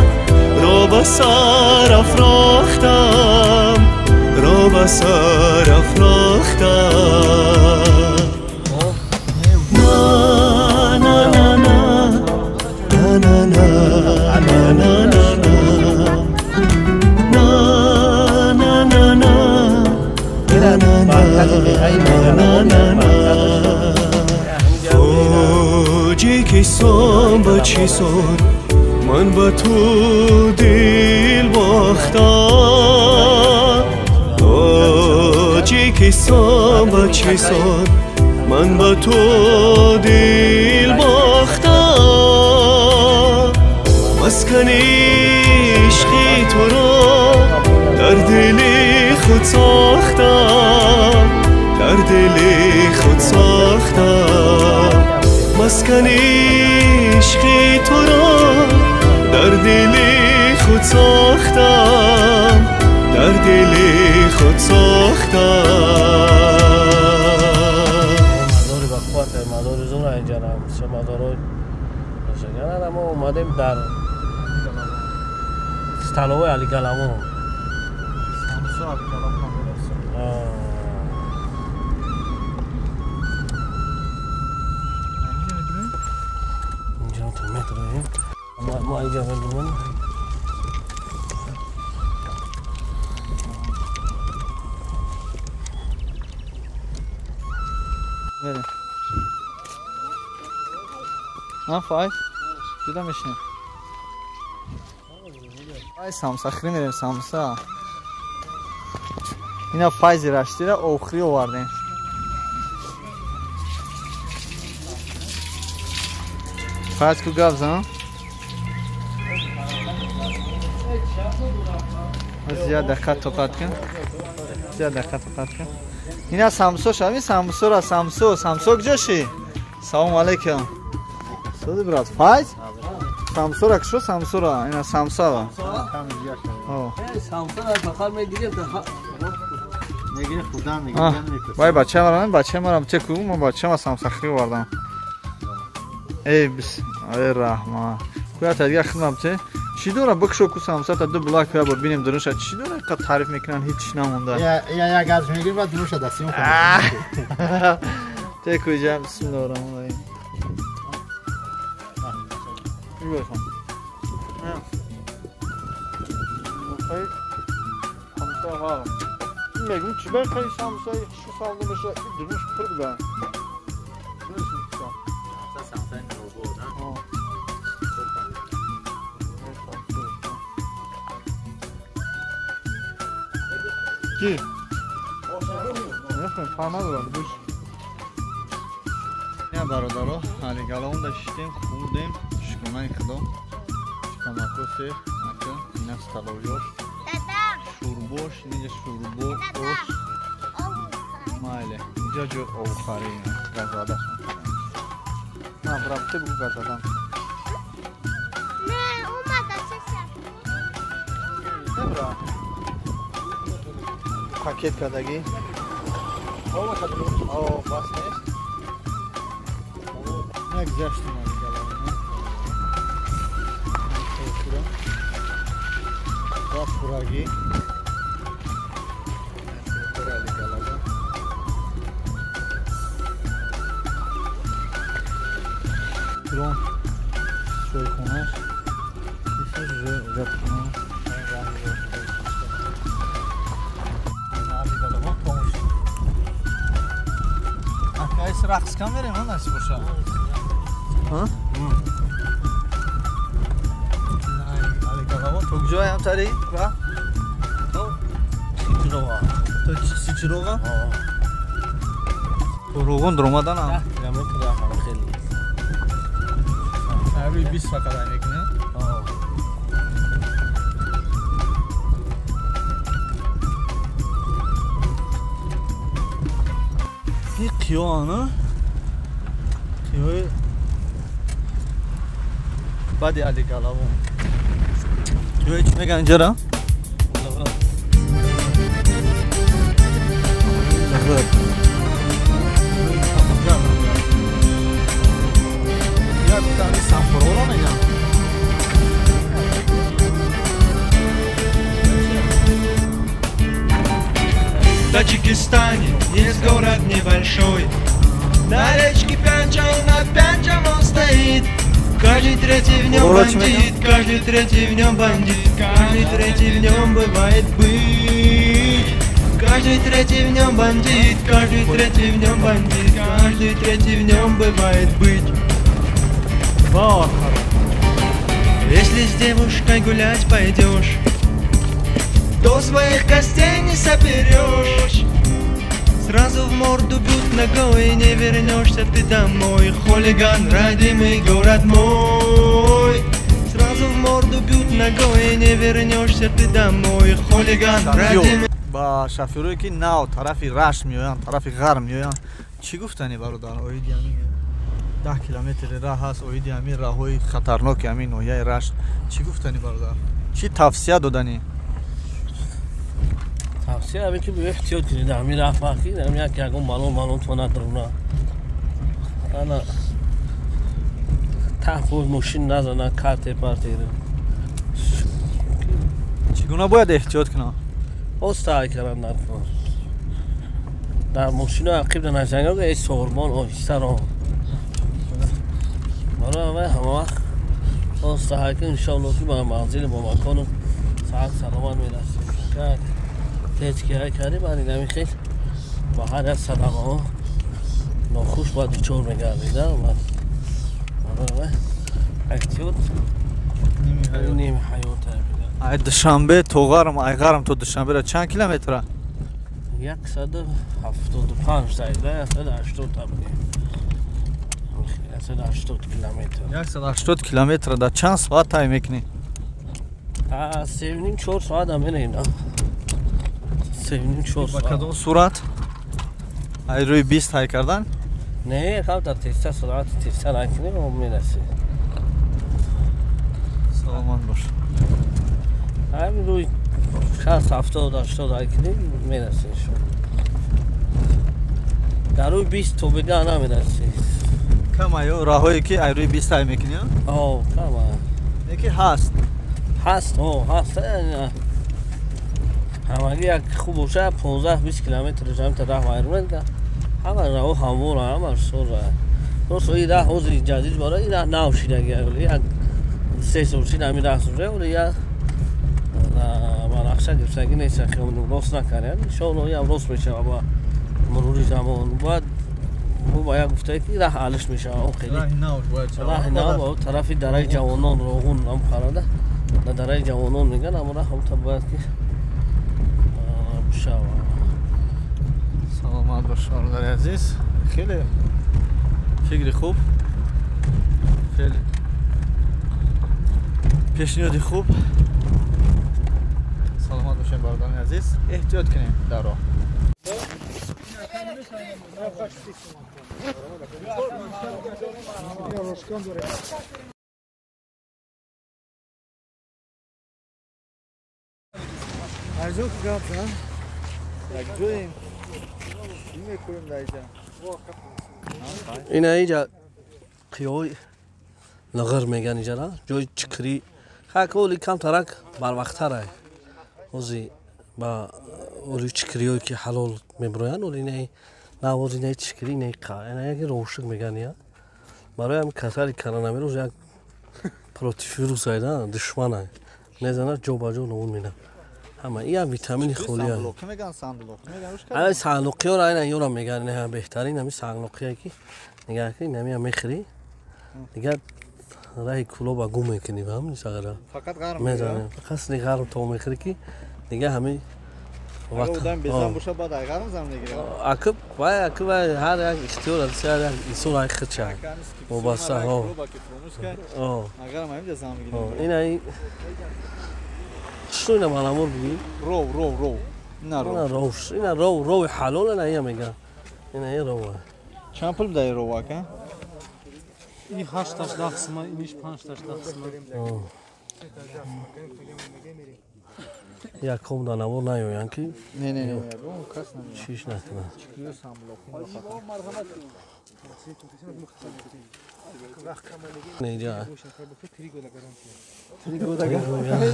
رو به سر افراختم رو به سر افراختم نه نه نه نه نه نه نه نه تاجیکستان بچیسان من با تو دل باختم تاجیکستان بچیسان من با تو دل باختم مسکن عشقی تو را در دل خود ساختم در دل خود ساختم مسکن عشقی تو را در دل خود ساختم در دل خود ساختم مداری بخوات مداری زون اینجا هم چه مدارای شگرن اما اومدیم در استالوه علی گلمون اینجا هم تا متر ما اینجا بردیم ها فایز جدا میشینیم فایز سامسا خیلی میریم سامسا اینا فایز رشتی را اوخری آوردیم فایز کو گفت ها زیاد دقت توقت کن زیاد دقت توقت کن اینا سامسو شوی سامسو را سامسو کجاشی سلام علیکم سود برات فایز سامسو را کشو سامسو را اینا سامسو را سامسون از بخار میگیریم میگیره خودم میگیره وای بچه مرا چه کو من بچه ما سامسو خری آوردم ای بس ای رحمان کویا تا دیگه خدمت چه چی دوره بکشو کو سامسو تا دو بلاک یا ببینیم درش چی دوره که تعریف میکنن هیچ نمونده یا گاز میگیره بعد درش دستی میکنه ته کجا بسم الله الرحمن الرحیم بخوام همسا ها میگم چی بر خیلی سامسا شو سالده میشه درش پر بودن کی؟ نفهم فهم ندارم بوش نه برادرها حالی گلام داشتیم خوردیم شکمه خدا شکمکو سیر اکا این است تلاویاش شوربوش اینجا شوربو اوش مایله اینجا جو اوخاری گزاده نه برابطه بگو گزادم نه اومده چه نبرا پاکت کردگی آه باس نیست نگذاشتیم آنی گلاینا باس براگی برالی گلالا کرون شوی خونش بیسر زد خونش ایس رقص کم بریم ها نسی باشه ها؟ علی گلاوا تو کجایی هم تاری؟ را؟ تو؟ سیچروغا تو سیچروغا؟ تو روغن در اومدن هم؟ کیلومتر راه خیلی روی 20 فقط های میکنه؟ این قیاه نه؟ قیاه بعدی علی گلاوا قیاه چی میگن اینجا را؟ یا بودن سنفرو را میگن В Таджикистане есть город небольшой. На речке Пянджан, на Пянджан он стоит. Каждый третий в нем бандит, каждый третий в нем бандит, каждый третий в нем бывает быть. Каждый третий в нем бандит, каждый третий в нем бандит, каждый третий в нем бывает быть. Если с девушкой гулять пойдешь, то своих костей не соберешь. Сразу в морду бьют ногой, и не вернешься ты домой. Хулиган, родимый город мой. Сразу в морду бьют ногой, и не вернешься ты домой. Хулиган, родимый. با شفیروی که ناو طرفی رش میویان طرفی غرب میویان چی گفتنی برادر اویدی همین 10 کیلومتر راه هست اویدی همین راهوی خطرناک همین نویای رش چی گفتنی برادر چی توصیه دادنی توصیه همین که به احتیاط کنید همین راه پاکی همین یک یکم معلوم تو ندارونه انا تحفظ ماشین نزنه کارت پارتی چگونه باید احتیاط کنم استاد کردن در ماشین عقیب در نشنگاه که ایش سورمان آهسته رو برای همه وقت استاد که انشاءالله که با منزل با مکان ساعت سلامت میرسیم که تجکیه کردیم من این خیلی با هر از صدقه ها ناخوش باید چور میگردیده و احتیاط نیم حیات ای دوشنبه توغرم ایغرم تو دوشنبه را چند کیلومتره 175 دقیقه 180 تا بگیم 180 کیلومتر 180 کیلومتر در چند ساعت تای میکنی؟ 3.5-4 ساعت هم میریم 3.5-4 با ساعت کدوم صورت؟ ای روی 20 تای کردن؟ نه خب در تیسته سرعت تیسته نکنیم و میرسیم سلامت باش همین روی 60-70-80 کنیم میرسیم در روی 20 تو بگه نمیرسیم کم ایو راهایی که ای روی 20 تای میکنی؟ آه کم یکی هست هست همگی یک خوب باشه 15-20 کیلومتر جمع تا راه وایرمند که همه راه همور همه سور راه این راه حوضی جدید باره این راه نو شیدگی یک 3 سورچین همین راه سوره ولی یک مناقشه گرفتگی نیست که اون راست نکنه انشاءالله یک راست میشه با مرور زمان باید گفته که راه حالش میشه خیلی راه نو با طرفی درای جوانان روغون هم خرده در درای جوانان میگن اما راه هم تا باید که بشه سلامت باش برادر عزیز خیلی فکر خوب خیلی پیشنهاد خوب سلامت باشین برادر عزیز احتیاط کنیم در راه Arzu ki kapsa یک جویم میکنیم در اینجا این اینجا قیوی نغر میگن اینجا جای چکری خاکولی کم ترک بر وقت تره اوزی با اولی چکریوی که حلال میبروین اولی نه نوازی نه چکری نه قا اینا یکی روشک میگن یا برای هم کسری کرونا یک پروتیفیروس اینا دشمنه نزنه جو با جو نمون میدن همه این هم ویتامین خولیه سندلوقی میگن سندلوقی میگن روش این سندلوقی رو این یورا میگن نه بهترین همین سندلوقیه که نگاه کنی نمی میخری دیگه راه کلو با گم میکنی و همین ساغره فقط غرم میزنه فقط نگار تو میخری که دیگه همین وقت بودم بزن باشه بعد غرم زم نگیره عقب هر یک اختیار از هر انسان های خدشه وابسته ها اگر ما اینجا زم میگیریم این شو اینا مالامور بگی؟ رو نه روش اینا رو حلال نه میگن اینا روه چند پول بدهی رو که؟ این 8 تا 10 سما اینش 5 تا 10 سما یا کم دانمور نیویان که نه اون کس نمیاد شیش نکنه چکریو ساملوقی اینجا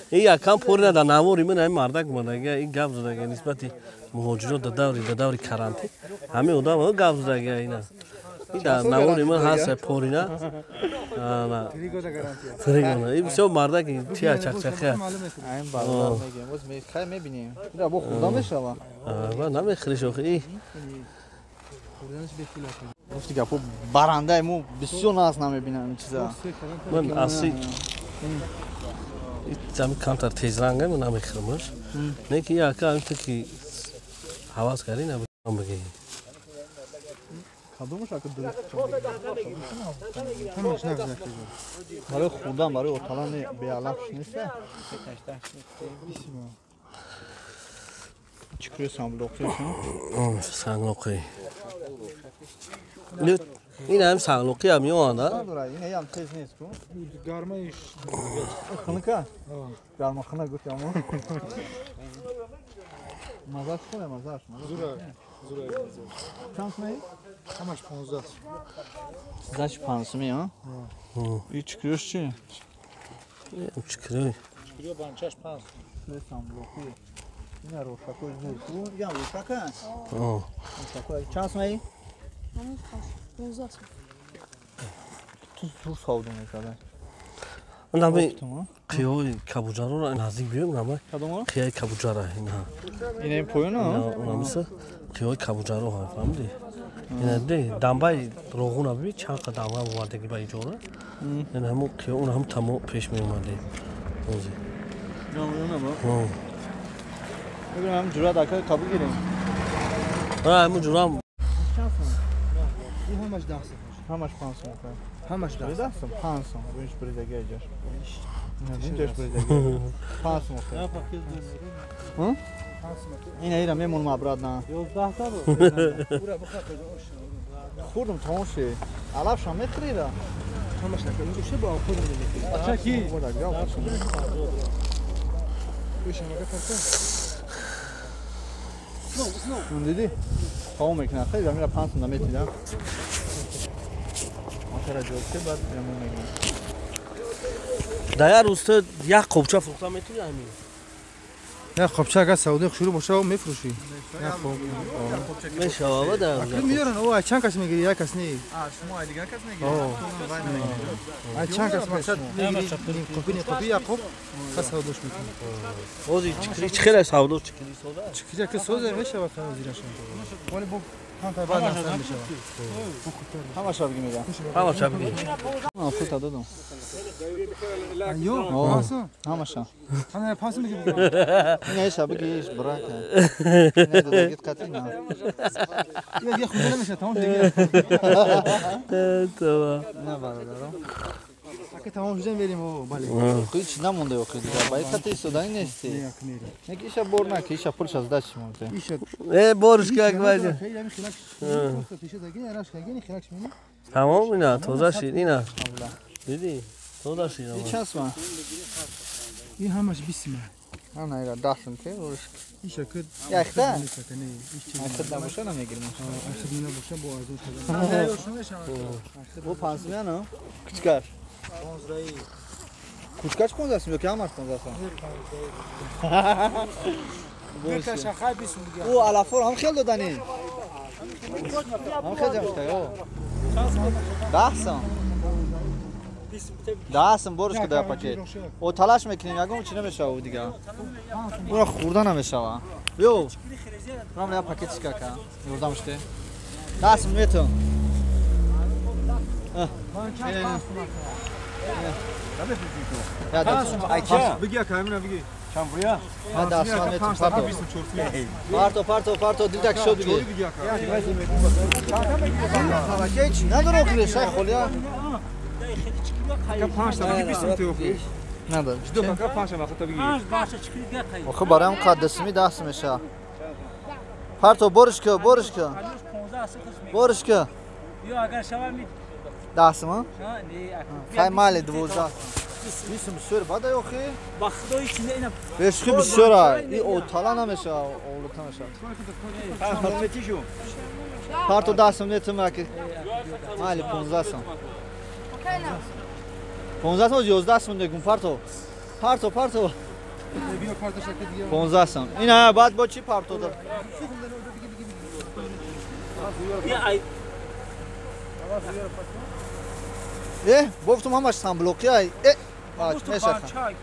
این یکم پوری نداره نموری من همین مردک مردگه این گفت زدگه نسبتی مهاجرات در دور کرانتی همه اودام ها گفت زدگه اینا این در نموری من هست پوری نه تریگو این بسیار مردک تیا چک این بردار میگیم باز میخوای میبینیم این با خدا میشوه من نمیخری شوخی گفتی که برنده مو بسیار ناز نمیبینم این چیزا من اصلی زمین کمتر تیز رنگه من نمیخرمش نه که یا که که حواس کردی نمیخرم بگی کدومش اگه درست برای خودم برای اتالان بیالافش نیسته چکری ساملوقیشون سنگلوقی این هم سنگلوقی هم میوانده این هم تیز نیست کن گرمایش خنکه گرما خنه گفتی اما مزاش کنه مزاش زوره چند می؟ همش 15 زاش 500 ها؟ این چکریش چی؟ چکری بانچش 5 ساملوقی این روشکوی زور یا روشکه؟ روشکوی چند می؟ 15 تو زور ساودو میکرده نمی قیای کبوجارو را نزدیک بیایم نمی کدوم؟ قیای کبوجاره این ها این پویون ها؟ نمیسه قیای کبوجارو ها فهمیدی؟ یعنی دنبای روغون ببین چند قدم هم اومدگی با اینجوره یعنی همون که اون هم تمام پیش می اومده اوزی ببینم هم جورا دکای قبول گیریم همون جورا هم این همش 10 همش 500 همش 10 500 بینش بریده گیجش این جاش بریده 500 ها این ایرا میمون مبرد نه 11 تا بود خوردم تماشی علف شام میخری را همش نکن اینجا چه با خود میگی بچه کی اون دیدی قوم میکنه خیلی را میره 500 میتیدم آخر جوکه بعد میمون میگم در روستا یک قبچه فروختن میتونی همین نه خب چه اگه سعودی شروع باشه و میفروشی نه خب میشه و در اکل میارن او چند کس میگیری یک کس نی شما دیگه کس میگیری چند کس مقصد میگیری کپی یعقوب کس سعودیش میکنه اوزی چی خیلی سعودو چی سودا چیزی که سوزه میشه و خیلی زیرش ولی با هم تا بعد نسل میشه همه شب میگم همه شب میگم فوت دادم یو همه شب انا پاس میگم این شب بگیش برای که نه دیگه قطعی نه دیگه خود نمیشه تمام دیگه تمام نه برادرم اگه تمام شدن بریم او بله هیچ نمونده و خیلی باید قطعی سودانی نیستی نه که ایشا بور نه که ایشا پولش از دست مونده ای بورش که اگه خیلی همین خلاقش پیش دیگه راش خیلی خلاقش می‌بینی تمام اینا توزه شید اینا دیدی توزه شید این چند سمان این همش 20 من نه ایرا دستم که روش این شکل یخته نه اخت نباشه نمیگیریم اخت نباشه با از اون شده bu pansiyon ha? Küçükar. Küçükar pansiyon yok ya Mars pansiyon. O alafor ham خیلی دادنی. هم خیلی جمشته yo. دهسم برش که در پاکت. او تلاش میکنیم یکم چی نمیشه او دیگه. اون خوردن نمیشه وا. یو. رام یا پاکت چیکار کنم؟ یوردمشته. دهسم میتون. Ya da بگی که همین بگی چند بریا؟ من دستان میتونم پارتو دیدک شد بگی هیچ نداره اخلی شای خولیا که 5 تا بگی 20 تو اخلی نداره دو که 5 تا وقت بگی آخه برایم قدسمی دست میشه پارتو برش که Yo agar şava mi دست ما؟ ha ne خیلی مالی 12 بیسم بسیار باده اخی bakdo içinde ina بسخی بسیار ای اوتالا نمیشه اولتا نمیشه hürmeti şu. پارتو دستم نیتم که مالی 15 سم 15 سم 11 سم دیگه پارتو بیا کارت شکل دیگه 15 سم اینا بعد با چی پارتو داد Bir ay گفتم همش سم بلوکی ای باش میشه çay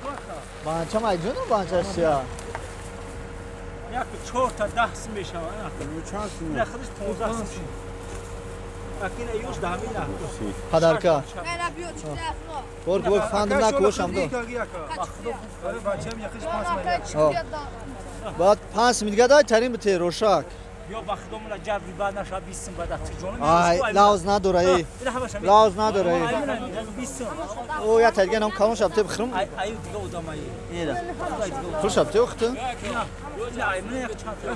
بانچه ما جونو بانچه سیا yak 4 ta 10 meşa ana. Ne xiliş 15 sim. Akine yoş daha mi na. پدرکا برگ فاندم نکوشم دو Bacım yakış 5 may. بعد 5 میگه دای ترین بته روشاک Yo bakdomla cebri bana şa bitsin bada tıconu. آی لاوز نداره ای لاوز نداره ای bitsin. او یا ترگن هم کامو شبته بخرم Ay diga odamayı. ایدا تو شبته وقت Ya ay ne yak çanta.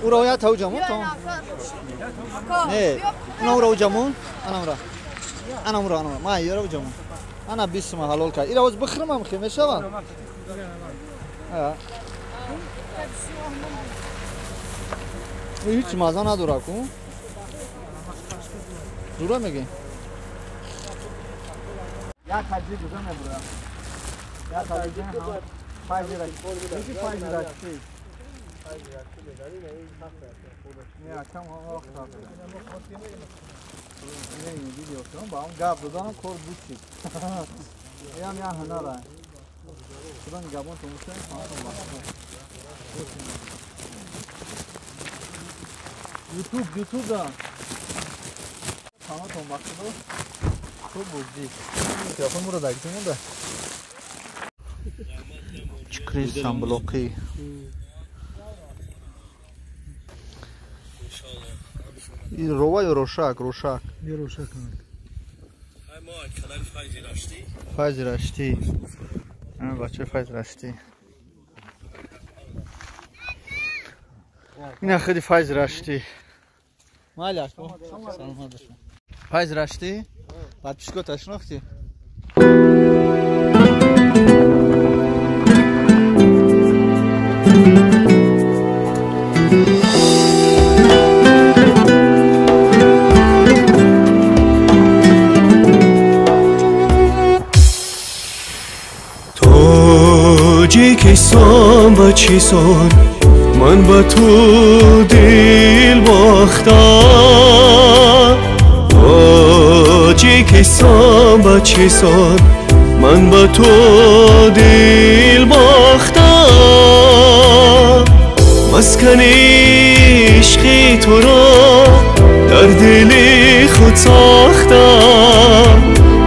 او رو یا تو جمون تو نه انا رو جمون انا رو ما یرو جمون انا بیس ما حلال کرد اینا از بخرم هم خیمه شوا هیچ مزه نداره کو دوره میگه یا خرجی دوره نبره یا خرجی هم 5 لira میگه 5 lira چی نه کم وقت نه ویدیو کنم با اون گاب دادم کور بوچی یا نه هنرا شدن گابون تو میشه یوتیوب دا همتون مقصود خوب بودی میکروفون رو داشتیم ده چکری سامبلوقی این روای روشک یه روشک فایز رشتی بچه فایز رشتی این خیلی فایز رشتی مالی سلام فایز رشتی بعد پیشکو تشناختی تاجیکستان بچیسان من با تو دل باختم تاجیکستان بچیسان من با تو دل باختم مسکن عشقی تو را در دل خود ساختم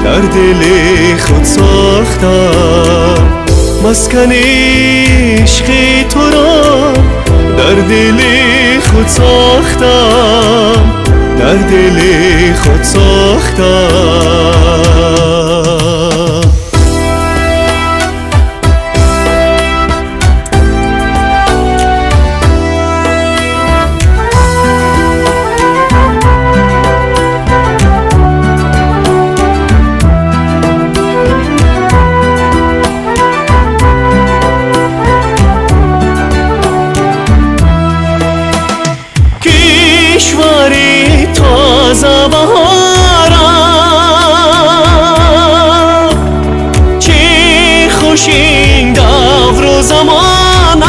در دل خود ساختم مسکن عشقی تو را در دل خود ساختم در دل خود ساختم کشوری تازه بهارم چه خوش این دور و زمانم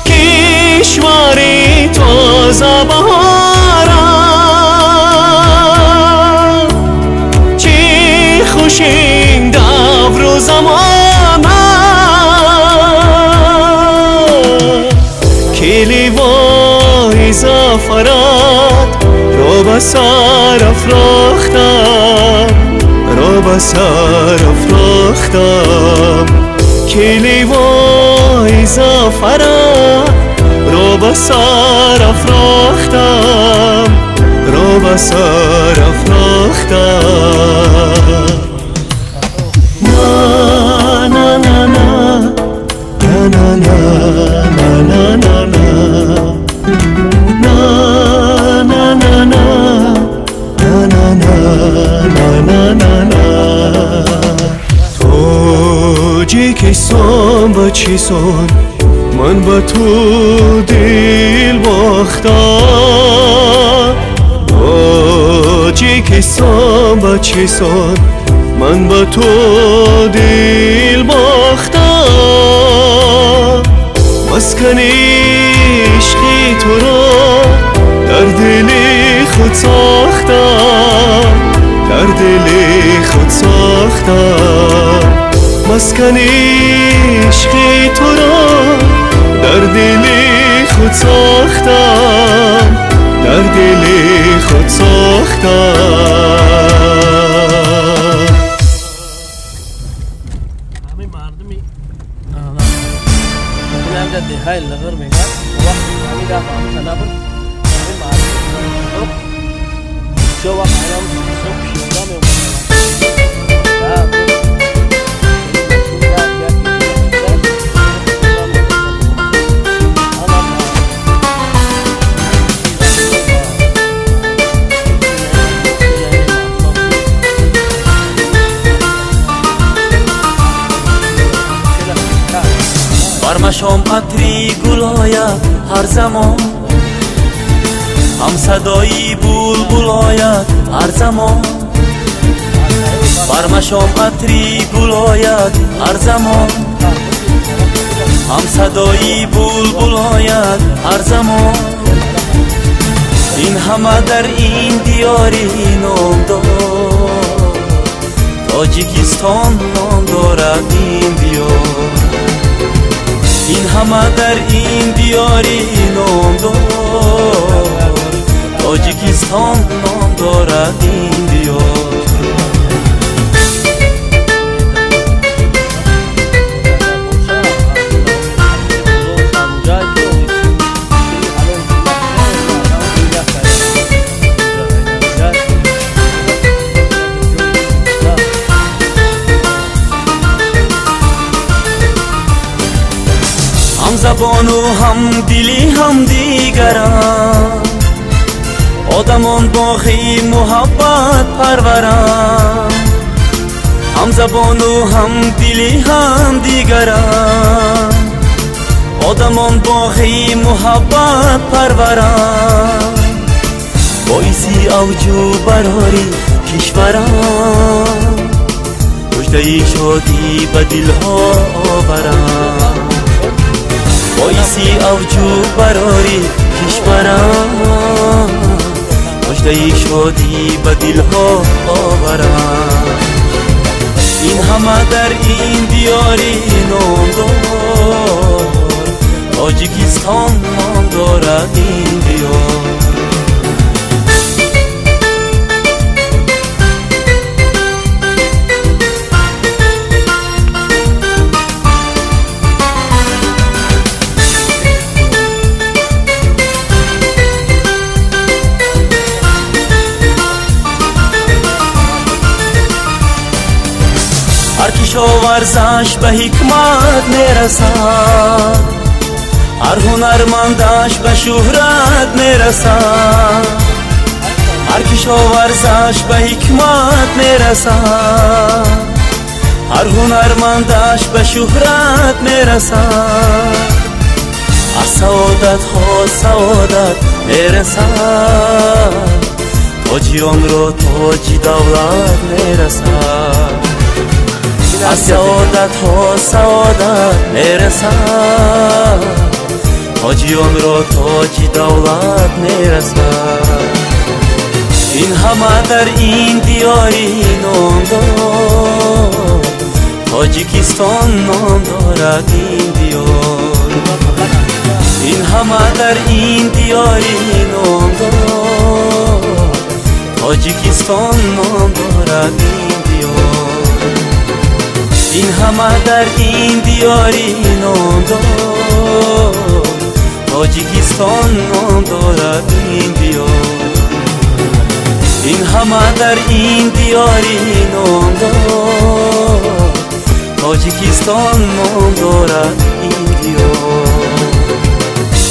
کشوری تازه بهارم چه خوش این دور و زمانم کلی وای زفرت رو به سر افراختم رو به سر افراختم کلی وای زفرت رو به سر افراختم رو به سر افراختم نه نه نه نه نه نه تاجیکستان بچیسان من با تو دل باختم تاجیکستان بچیسان من با تو دل باختم مسکن عشقی تو را در دل خود ساختم در دل خود ساختم مسکن عشقی تو را در دل خود ساختم در دل خود ساختم همه مردمی کنم که دهای لغر میگن وقت همین دفعه همین تنابر همه مردم شو وقت ایام شو پیشگاه میومد برمشام عطری گل آید هر زمان هم صدایی بلبل آید هر زمان برمشام عطری گل آید هر زمان هم صدایی بلبل آید هر زمان این همه در این دیاری نام دارد تاجیکستان نام دارد این دیار این همه در این دیاری نام دارد تاجیکستان نام دارد این دیار. هم زبان و هم دلی هم دیگران، آدمان باقی محبت پروران. هم زبان و هم دلی هم دیگران، آدمان باقی محبت پروران. باعثی اوجو براری کشوران، مژده شادی به دلها آوران. باعثی اوجو براری کشوران، مژده شادی به دلها آوران. این همه در این دیاری نامدار، تاجیکستان نام دارد این دیار. هر کشاورزش به حکمت میرسد، هر هنرمندش به شهرت میرسد. هر کشاورزش به حکمت میرسد، هر هنرمندش به شهرت میرسد. از سعادت ها سعادت میرسد، تاجیان را تاج دولت میرسد. از سعادت ها سعادت میرسد، تاجیان را تاج دولت میرسد. این همه در این دیاری نامدار، تاجیکستان نام دارد این دیار. این همه در این دیاری نامدار، تاجیکستان نام دارد این دیار. این همه در این دیاری نامدار، تاجیکستان نام دارد این دیار. این همه در این دیاری نامدار، تاجیکستان نام دارد این دیار.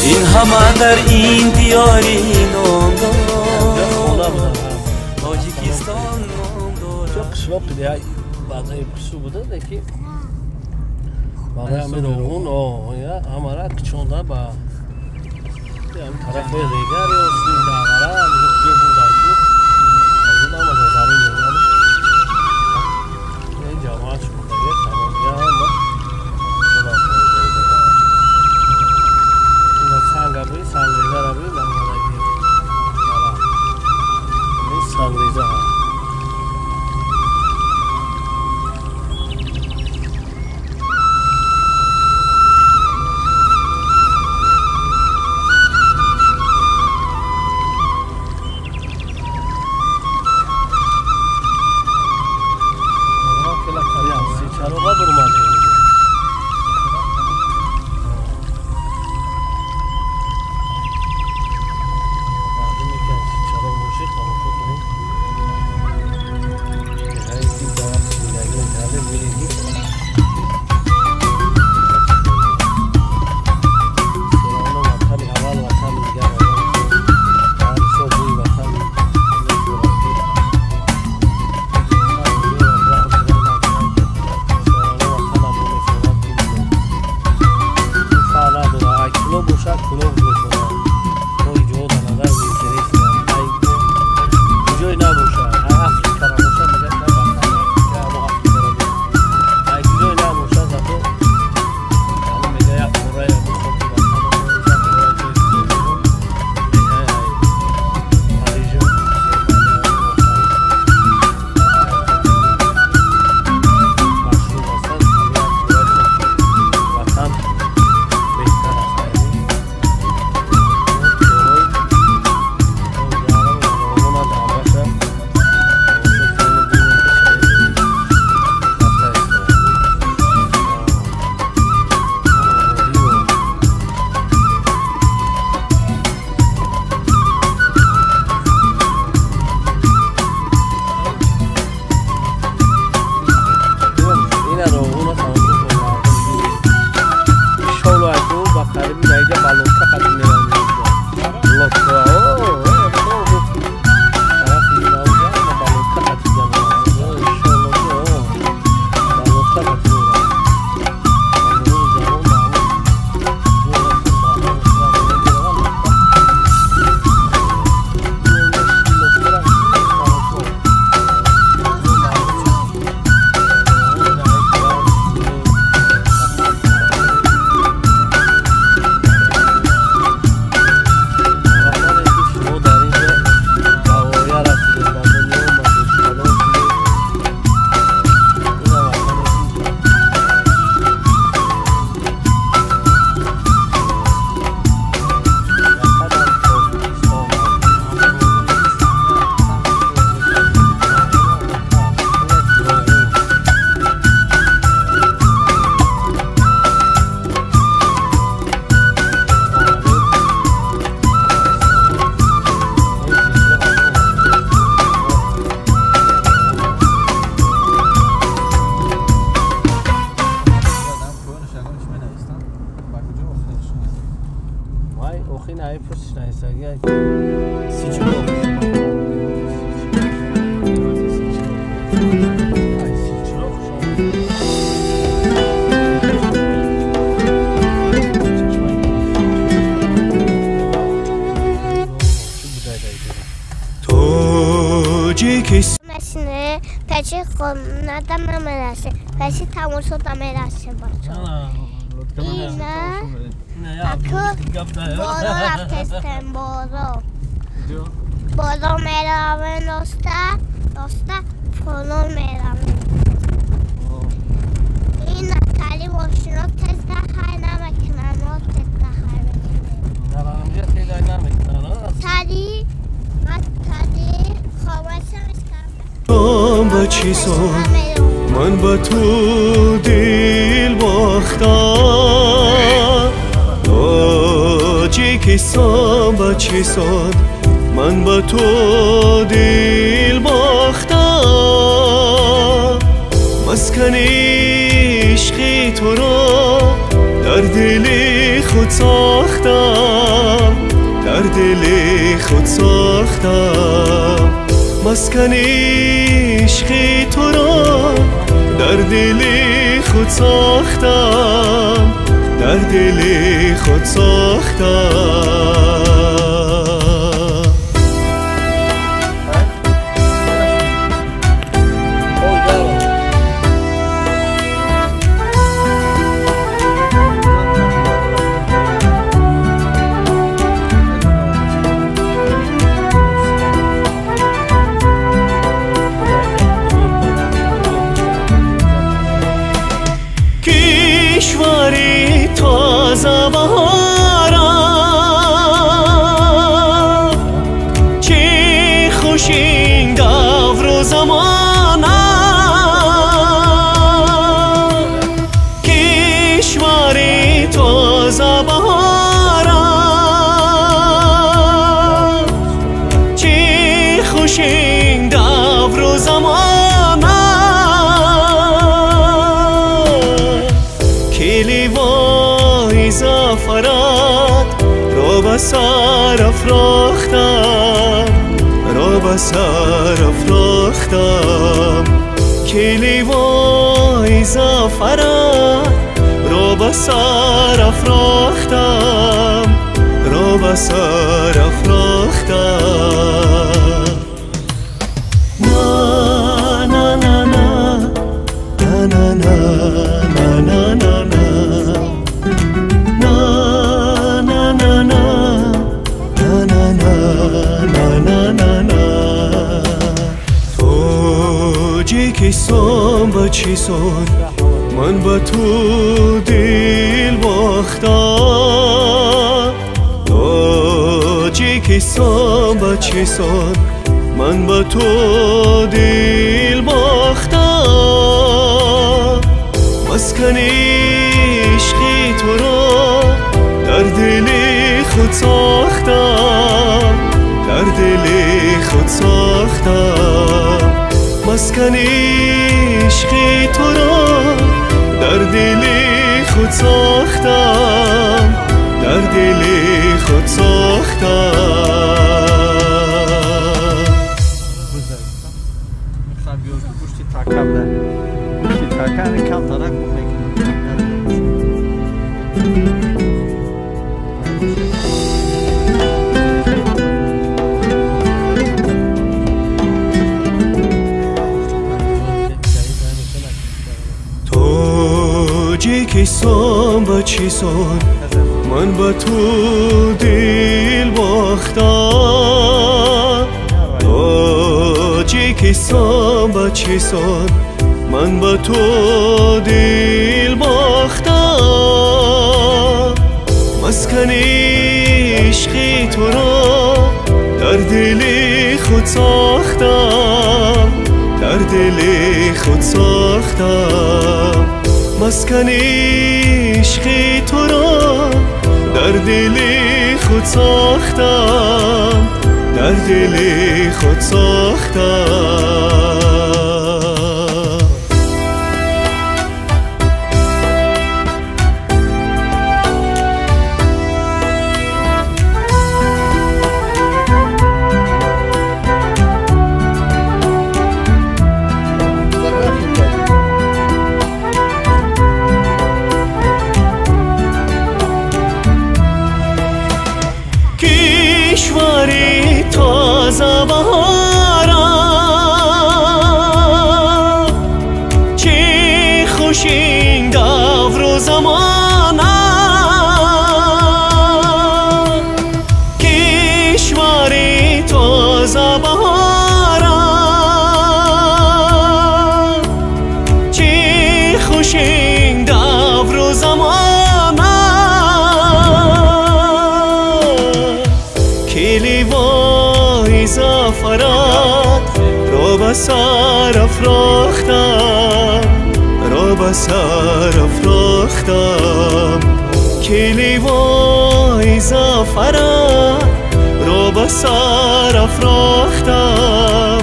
این همه در این دیاری نامدار، تاجیکستان نام دارد. بعضی پسو بوده دیگه برای همه روغون همه کچونده با همین طرف دیگر یا سوی داغره همینجا توی برداشت بود از این آمده زمین میدونم این جامعه شده دیگه تمامیه هم با خدا فایده دیگه این سنگ بوی سنگ ریزه بوی نمونه گیر این سنگ ریزه هم Məsələn, pəki qonuna məmələrsə, pəki tamursa da mələrsə başa. İnə, akı, boru rəftəstən, boru. Boru məravən dosta, folon məravən. İnə, tali boşuna tezdə xayna məkənən, o tezdə xayna məkənən. Qaranımca xeylə ayna məkənən. Tali, خوابشم با چی سان من با تو دل باختم تاجیکستان با چی سان من با تو دل باختم مسکن عشقی تو را در دل خود ساختم در دل خود ساختم مسکن عشقی تو را در دل خود ساختم در دل خود ساختم کشوری تازه بهارم چه خوش این دور و زمانم کشوری تازه بهارم چه خوش این دور و زمانم لیوای زفرت را به سر افراختم را به سر افراختم که لیوای زفرت را به سر افراختم را به سر افراختم نه نه نه نه نه نه نه نه تاجیکستان با چی سان من با تو دل باختم تاجیکستان با چی سان من با تو دل باختم مسکن عشقی تو را در دل خود ساختم در دل خود ساختم مسکن عشقی تو را در دل خود ساختم در دل خود ساختم گوشتی تاکم ده گوشتی تاکم کم ترک بکنیم تاجیکستان با چی سان من با تو دل باختم تاجیکستان با چی سان من با تو دل باختم مسکن عشقی تو را در دل خود ساختم در دل خود ساختم مسکن عشقی تو را در دل خود ساختم در دل خود ساختم کشوری تازه بهار زفرت را به سر افراختم را به سر افراختم کلیوای زفرت را به سر افراختم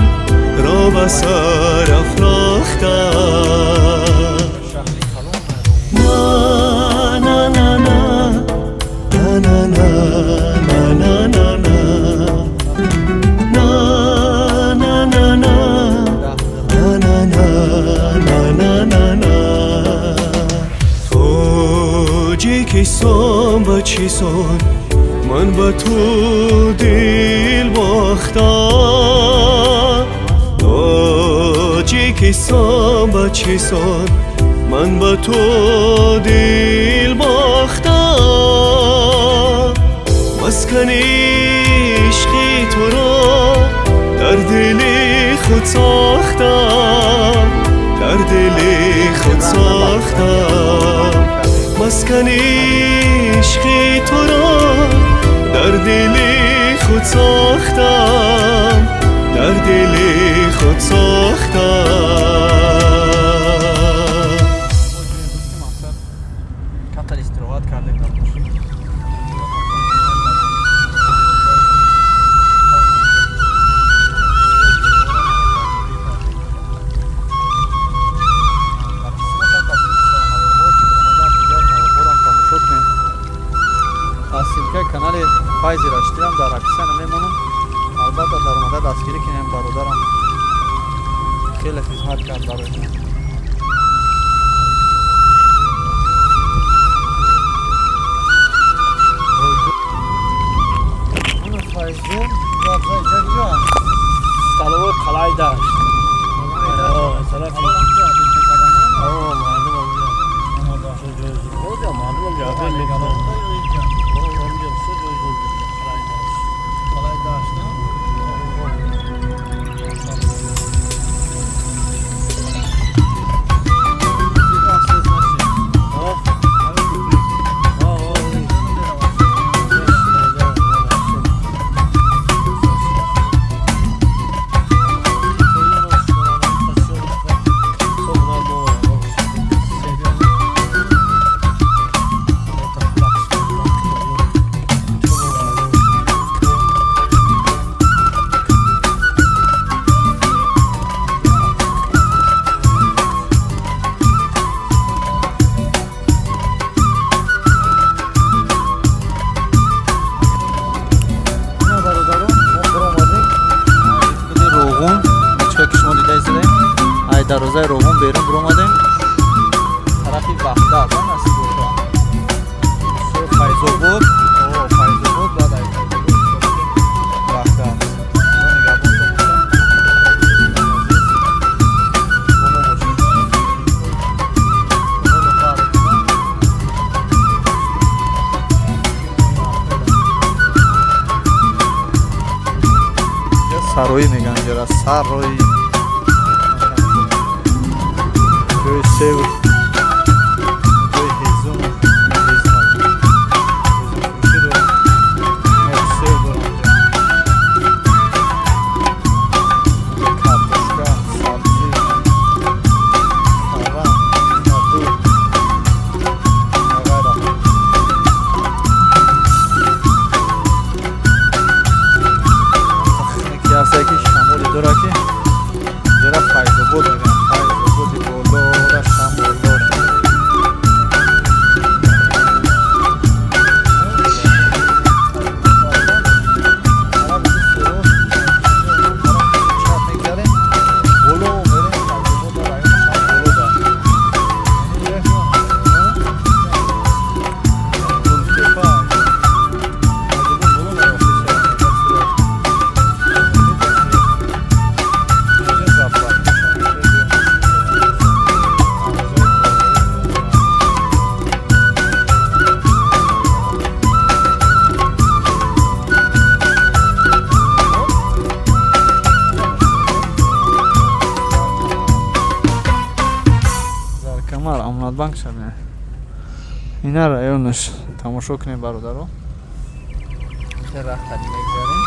را به سر افراختم na na na na na na na na na na na na na na توجیکستان با چیسان من با تو دل باختم توجیکستان با چیسان من با تو دل باختم مسکن عشقی تو را در دل خود ساختم در دل خود ساختم مسکن عشقی تو را در دل خود ساختم در دل خود ساختم کانال فایز رشتی هم در عکسان میمونم البته در اومده دستگیری کنیم برادرم خیلی خدمت کرد برای اون فایز جون جابزای جا سلوه قلعه داشت طرف معلوم جابه میکنم در روزای روغون بیرون برآمدیم طرفی وحده است نصیب بود فیضو بود فیضو بود بعد وحده است سروی میگن جرا سروی seu dois resumos بانک شده اینا رایونش تماشا کنیم برادرها چه رخت میگذاریم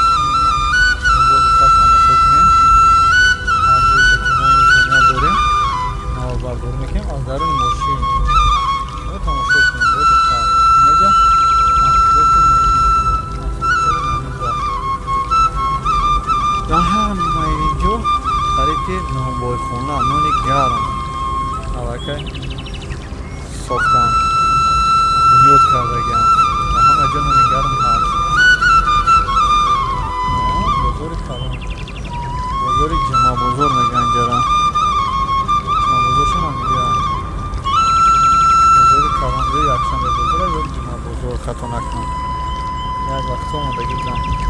که نونبای خونه نون گرم الکه ساختن بنیاد کردگم و همه جا نون گرم هست بازار کلان بازار جمع بازار میگن جرا جمع بازار شما میگن بازار کلانده یکشنبه بازار یا جمع بازار خطا نکنم یک وقت آمده گیزم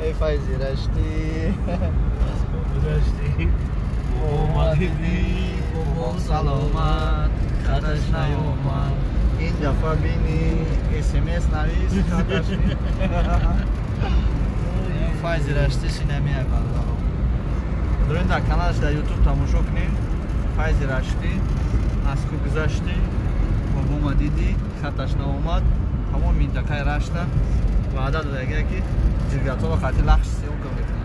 ای فایزی رشتی اومدی بابا سلامت خطش نیومد این دفعه بینی اسمس نویس خطش فایزی رشتی سینمی اکان دارین در کانالش در یوتیوب تماشا کنین فایزی رشتی از کو گذشتی بابا دیدی خطش نیومد تمام منطقه رشته وعده داده که جرگت ها و خطی لخش سیون کنه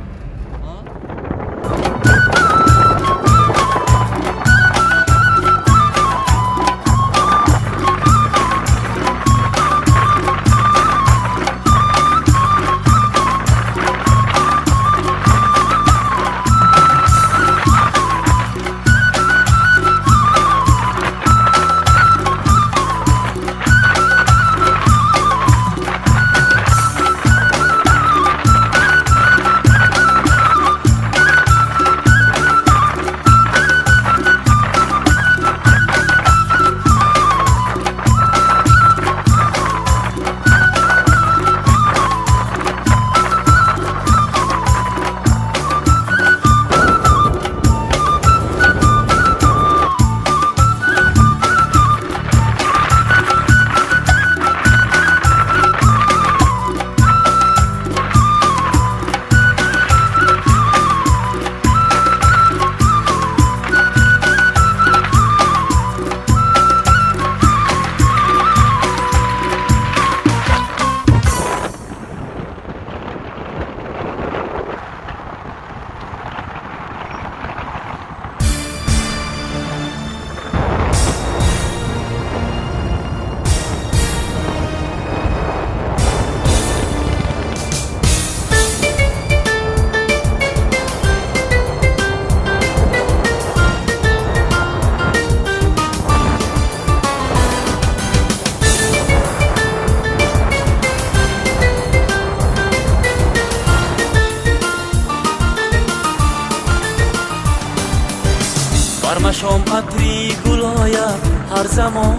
شام عطری گل آید هر زمان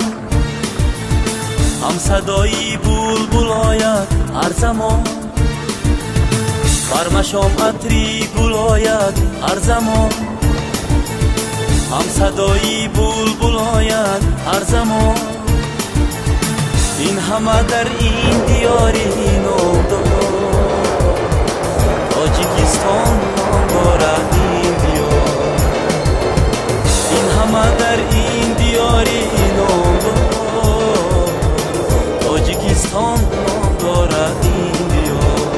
هم صدایی بلبل آید هر زمان بر شام عطری گل آید هر زمان هم صدایی بلبل آید هر زمان این همه در این دیاری نامدار تاجیکستان نام دارد این دیار این همه در این دیاری نامدار تاجیکستان نام دارد این دیار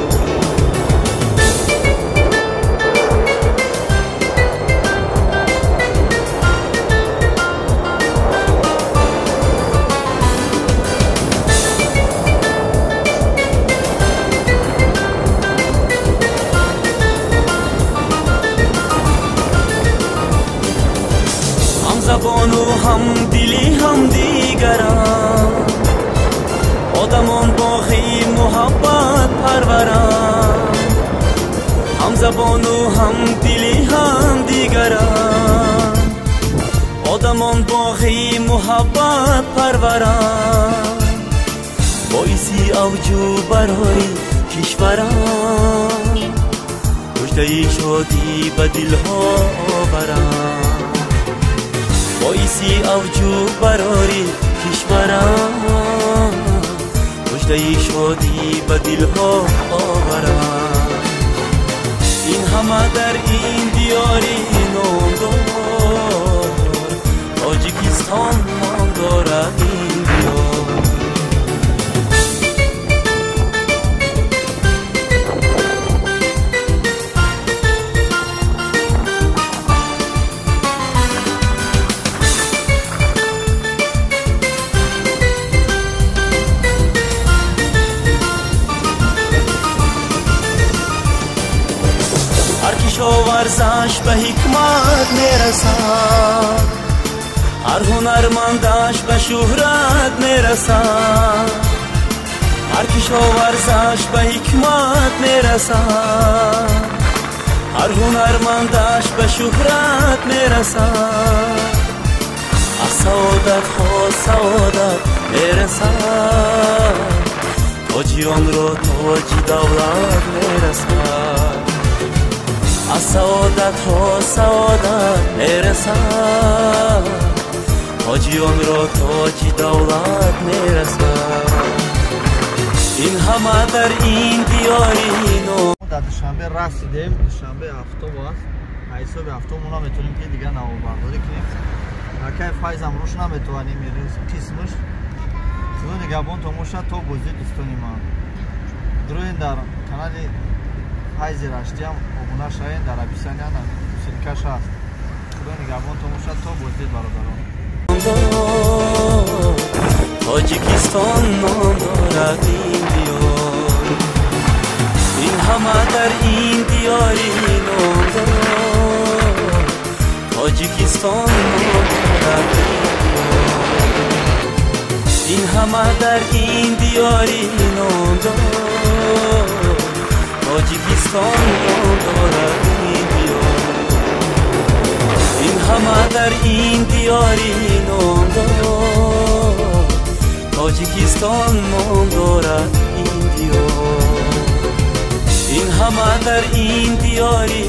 هم دلی هم دیگران آدمان باقی محبت پروران هم زبان و هم دلی هم دیگران آدمان باقی محبت پروران باعثی اوجو برای کشوران مژده شادی به دلها آوران باعثی اوجو برای کشوران مژده شادی به دلها آوران این همه در این دیاری نامدار تاجیکستان نام دارد این دیار ورزش به حکمت میرسد هر هنرمندش به شهرت میرسد هر کشاورزش به حکمت میرسد هر هنرمندش به شهرت میرسد از سعادت ها سعادت میرسد تاجیان را تاج دولت میرسد از سعادت ها سعادت میرسد تاجیان را تاج دولت میرسد این همه در این دیاری نو در دوشنبه رسیدیم دوشنبه هفتم است حساب هفتم اونا میتونیم که دیگه نوبرداری کنیم هرکی فایز هم روش نمیتونیم میریز قسمش چون نگهبان تماشا تو بازی دوستانی ما دروین در کانال فایز رشتی هم ابونه شاید در ابیسانی هم سینکش هست خدا نگهبان تماشا تو بازی برادران تاجیکستان نام دارد این دیار این همه در این دیاری نام دارد تاجیکستان نام دارد این همه در این دیاری نام دارد تاجیکستان نام دارد این دیار این همه در این دیاری نام دارد تاجیکستان نام دارد این دیار این همه در این دیاری